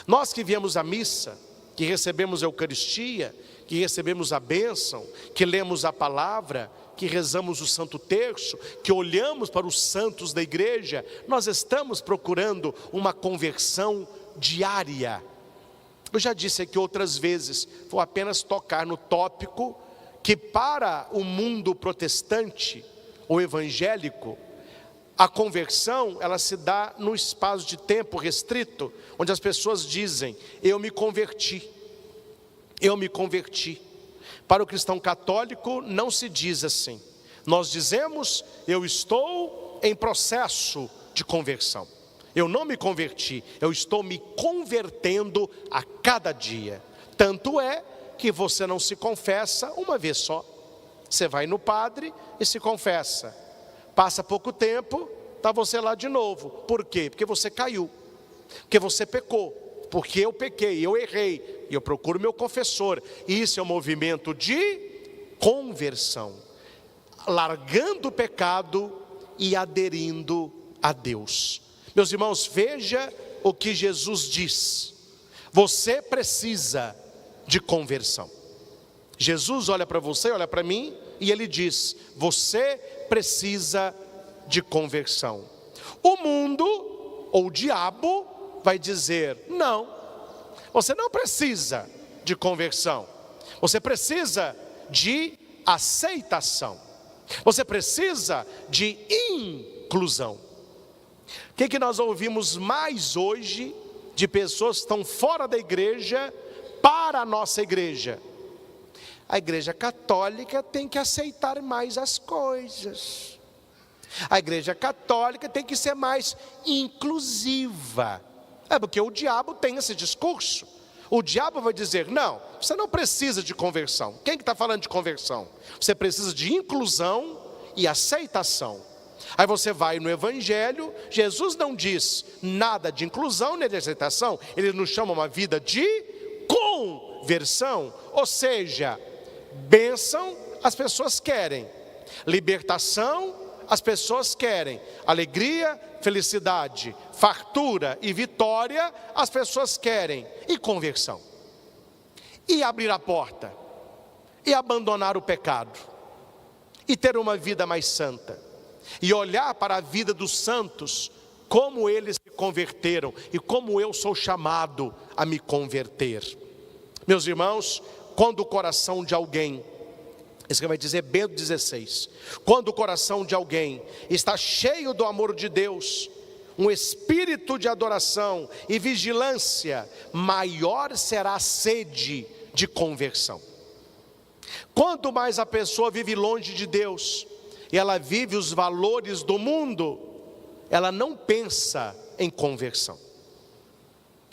Nós que viemos à missa, que recebemos a Eucaristia, que recebemos a bênção, que lemos a palavra, que rezamos o Santo Terço, que olhamos para os santos da igreja, nós estamos procurando uma conversão diária. Eu já disse aqui outras vezes, vou apenas tocar no tópico que para o mundo protestante ou evangélico, a conversão, ela se dá num espaço de tempo restrito, onde as pessoas dizem, eu me converti. Eu me converti. Para o cristão católico não se diz assim. Nós dizemos, eu estou em processo de conversão. Eu não me converti, eu estou me convertendo a cada dia. Tanto é que você não se confessa uma vez só. Você vai no padre e se confessa. Passa pouco tempo, está você lá de novo. Por quê? Porque você caiu, porque você pecou, porque eu pequei, eu errei, e eu procuro meu confessor. Isso é um movimento de conversão, largando o pecado e aderindo a Deus. Meus irmãos, veja o que Jesus diz. Você precisa de conversão. Jesus olha para você, olha para mim, e ele diz, você precisa de conversão. O mundo, ou o diabo, vai dizer, não, você não precisa de conversão. Você precisa de aceitação. Você precisa de inclusão. O que nós ouvimos mais hoje de pessoas que estão fora da igreja para a nossa igreja? A igreja católica tem que aceitar mais as coisas. A igreja católica tem que ser mais inclusiva. É porque o diabo tem esse discurso. O diabo vai dizer, não, você não precisa de conversão. Quem que está falando de conversão? Você precisa de inclusão e aceitação. Aí você vai no evangelho, Jesus não diz nada de inclusão nem de aceitação. Ele nos chama uma vida de conversão. Ou seja, bênção as pessoas querem, libertação as pessoas querem, alegria, felicidade, fartura e vitória as pessoas querem, e conversão, e abrir a porta, e abandonar o pecado, e ter uma vida mais santa, e olhar para a vida dos santos, como eles se converteram, e como eu sou chamado a me converter. Meus irmãos, quando o coração de alguém, isso que vai dizer Bento XVI, quando o coração de alguém está cheio do amor de Deus, um espírito de adoração e vigilância, maior será a sede de conversão. Quanto mais a pessoa vive longe de Deus, e ela vive os valores do mundo, ela não pensa em conversão.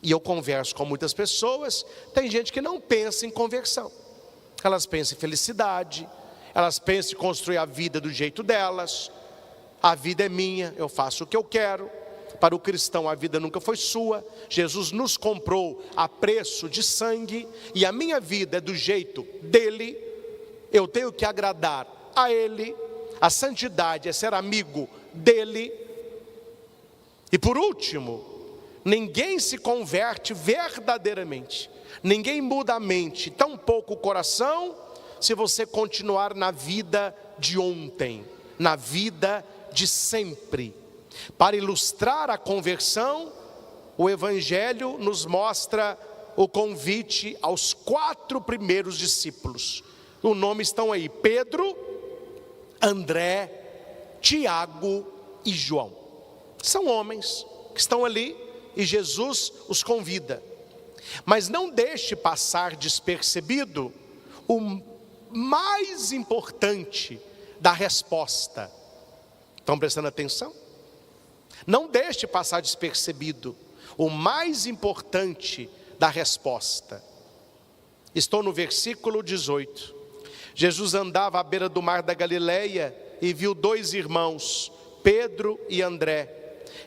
E eu converso com muitas pessoas, tem gente que não pensa em conversão. Elas pensam em felicidade, elas pensam em construir a vida do jeito delas. A vida é minha, eu faço o que eu quero. Para o cristão a vida nunca foi sua. Jesus nos comprou a preço de sangue, e a minha vida é do jeito dele. Eu tenho que agradar a ele. A santidade é ser amigo dele. E por último, ninguém se converte verdadeiramente, ninguém muda a mente, tampouco o coração, se você continuar na vida de ontem, na vida de sempre. Para ilustrar a conversão, o Evangelho nos mostra o convite aos 4 primeiros discípulos. O nome estão aí, Pedro, André, Tiago e João. São homens que estão ali e Jesus os convida. Mas não deixe passar despercebido o mais importante da resposta. Estão prestando atenção? Não deixe passar despercebido o mais importante da resposta. Estou no versículo 18. Jesus andava à beira do mar da Galileia e viu 2 irmãos, Pedro e André.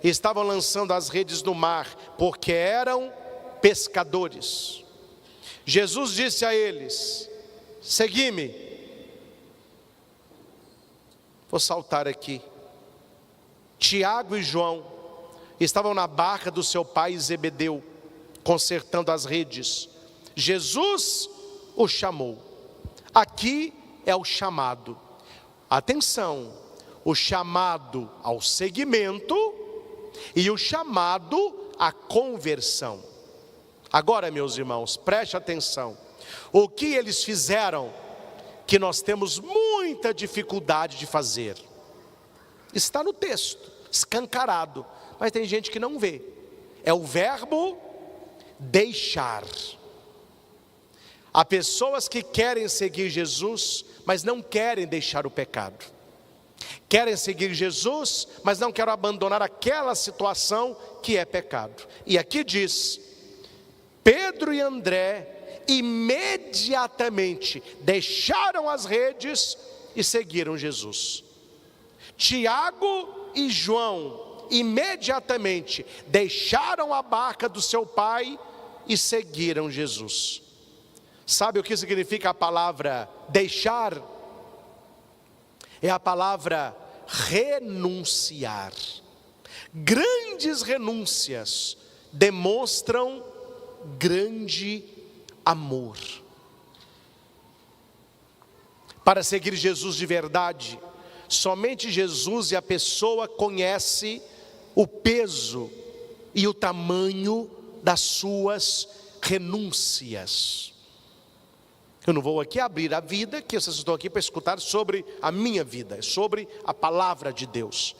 Estavam lançando as redes no mar, porque eram pescadores. Jesus disse a eles: segui-me. Vou saltar aqui. Tiago e João estavam na barca do seu pai Zebedeu, consertando as redes. Jesus os chamou. Aqui é o chamado. Atenção, o chamado ao seguimento e o chamado à conversão. Agora, meus irmãos, preste atenção. O que eles fizeram que nós temos muita dificuldade de fazer? Está no texto, escancarado, mas tem gente que não vê. É o verbo deixar. Há pessoas que querem seguir Jesus, mas não querem deixar o pecado. Querem seguir Jesus, mas não querem abandonar aquela situação que é pecado. E aqui diz: Pedro e André imediatamente deixaram as redes e seguiram Jesus. Tiago e João imediatamente deixaram a barca do seu pai e seguiram Jesus. Sabe o que significa a palavra deixar? É a palavra renunciar. Grandes renúncias demonstram grande amor. Para seguir Jesus de verdade, somente Jesus e a pessoa conhece o peso e o tamanho das suas renúncias. Eu não vou aqui abrir a vida, que vocês estão aqui para escutar sobre a minha vida, sobre a palavra de Deus.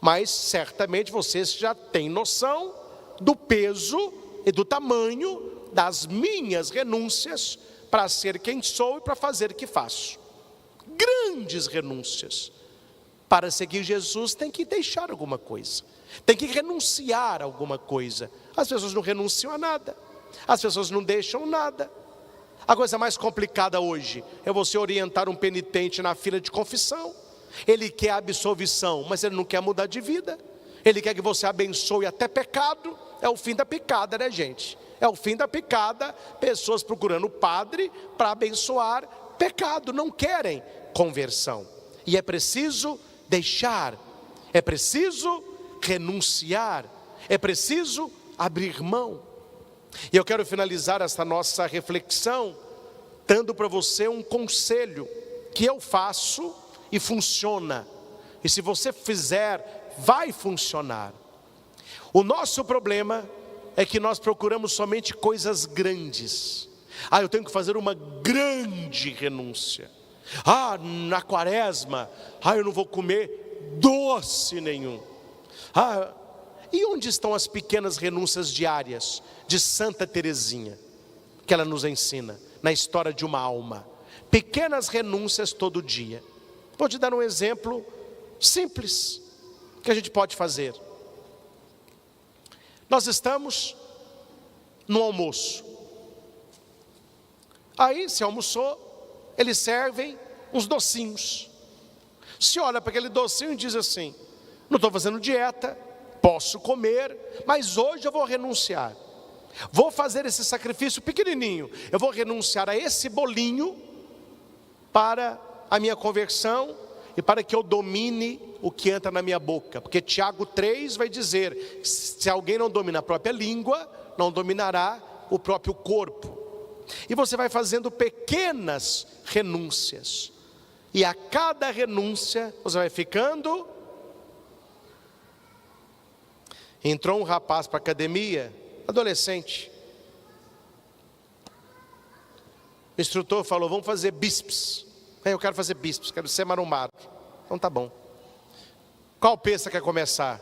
Mas certamente vocês já têm noção do peso e do tamanho das minhas renúncias para ser quem sou e para fazer o que faço. Grandes renúncias. Para seguir Jesus tem que deixar alguma coisa, tem que renunciar a alguma coisa. As pessoas não renunciam a nada, as pessoas não deixam nada. A coisa mais complicada hoje é você orientar um penitente na fila de confissão. Ele quer absolvição, mas ele não quer mudar de vida. Ele quer que você abençoe até pecado. É o fim da picada, né, gente? É o fim da picada. Pessoas procurando o padre para abençoar pecado, não querem conversão. E é preciso deixar, é preciso renunciar, é preciso abrir mão. E eu quero finalizar esta nossa reflexão dando para você um conselho que eu faço e funciona. E se você fizer, vai funcionar. O nosso problema é que nós procuramos somente coisas grandes. Eu tenho que fazer uma grande renúncia. Na quaresma, eu não vou comer doce nenhum. E onde estão as pequenas renúncias diárias de Santa Teresinha, que ela nos ensina na história de uma alma? Pequenas renúncias todo dia. Vou te dar um exemplo simples que a gente pode fazer. Nós estamos no almoço. Aí, se almoçou, eles servem uns docinhos. Se olha para aquele docinho e diz assim: não estou fazendo dieta, posso comer, mas hoje eu vou renunciar. Vou fazer esse sacrifício pequenininho. Eu vou renunciar a esse bolinho para a minha conversão e para que eu domine o que entra na minha boca. Porque Tiago 3 vai dizer: se alguém não domina a própria língua, não dominará o próprio corpo. E você vai fazendo pequenas renúncias. E a cada renúncia você vai ficando. Entrou um rapaz para a academia, adolescente. O instrutor falou: vamos fazer bíceps. Eu quero fazer bíceps, quero ser marombado. Então tá bom. Qual peso você quer começar?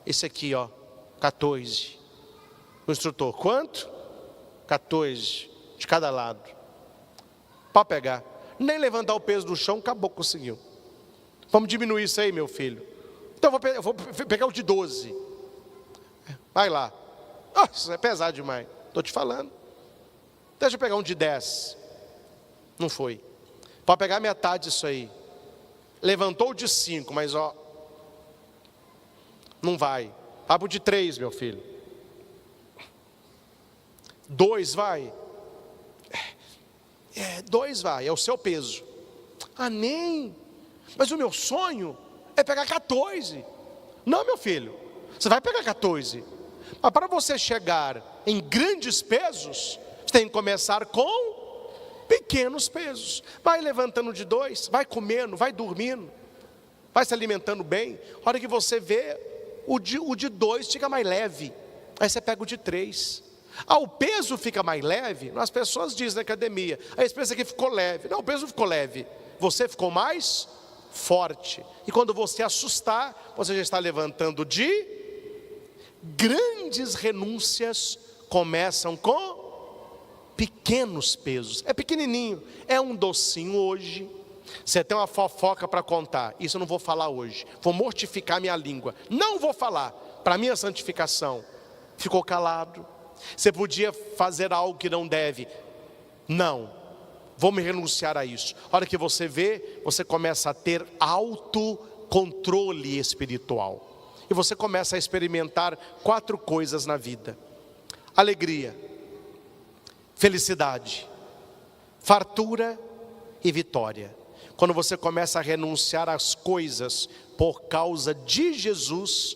Esse aqui, 14. O instrutor: quanto? 14, de cada lado. Pode pegar. Nem levantar o peso do chão, acabou, conseguiu. Vamos diminuir isso aí, meu filho. Então eu vou pegar o de 12. Vai lá. Isso é pesado demais. Estou te falando. Deixa eu pegar um de 10. Não foi. Pode pegar metade disso aí. Levantou o de 5, mas não vai. Vai para o de 3, meu filho. 2 vai. 2 vai, é o seu peso. Nem. Mas o meu sonho é pegar 14. Não, meu filho. Você vai pegar 14. Mas para você chegar em grandes pesos, você tem que começar com pequenos pesos. Vai levantando de 2, vai comendo, vai dormindo, vai se alimentando bem. A hora que você vê, o de 2 fica mais leve. Aí você pega o de 3. O peso fica mais leve. As pessoas dizem na academia: esse peso aqui ficou leve. Não, o peso ficou leve, você ficou mais forte. E quando você assustar, você já está levantando de grandes renúncias. Começam com pequenos pesos. É pequenininho, é um docinho hoje. Você tem uma fofoca para contar, isso eu não vou falar hoje, vou mortificar minha língua, não vou falar, para minha santificação. Ficou calado. Você podia fazer algo que não deve, não, vou me renunciar a isso. A hora que você vê, você começa a ter autocontrole espiritual, e você começa a experimentar 4 coisas na vida: alegria, felicidade, fartura e vitória. Quando você começa a renunciar às coisas por causa de Jesus,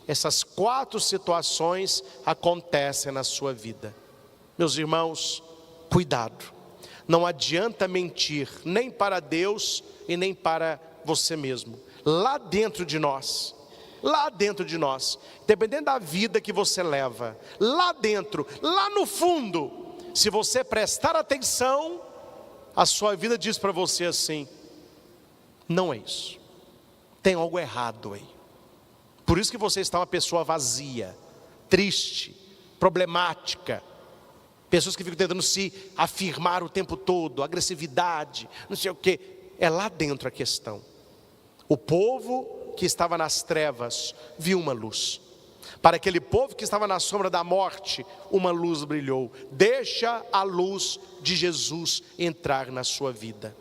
essas 4 situações acontecem na sua vida. Meus irmãos, cuidado. Não adianta mentir, nem para Deus e nem para você mesmo. Lá dentro de nós, dependendo da vida que você leva, lá dentro, lá no fundo, se você prestar atenção, a sua vida diz para você assim: não é isso, tem algo errado aí. Por isso que você está uma pessoa vazia, triste, problemática. Pessoas que ficam tentando se afirmar o tempo todo, agressividade, não sei o que. É lá dentro a questão. O povo que estava nas trevas viu uma luz. Para aquele povo que estava na sombra da morte, uma luz brilhou. Deixa a luz de Jesus entrar na sua vida.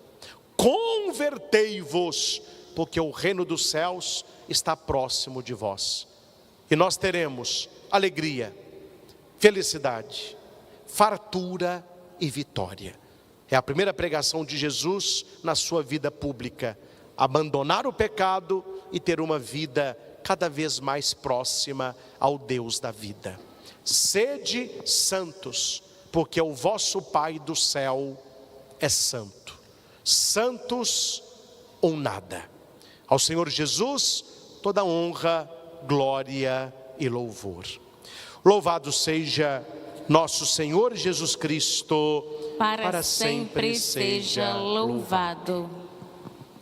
Convertei-vos, porque o reino dos céus está próximo de vós. E nós teremos alegria, felicidade, fartura e vitória. É a primeira pregação de Jesus na sua vida pública: abandonar o pecado e ter uma vida cada vez mais próxima ao Deus da vida. Sede santos, porque o vosso Pai do céu é santo. Santos ou nada. Ao Senhor Jesus toda honra, glória e louvor. Louvado seja nosso Senhor Jesus Cristo, para sempre seja louvado.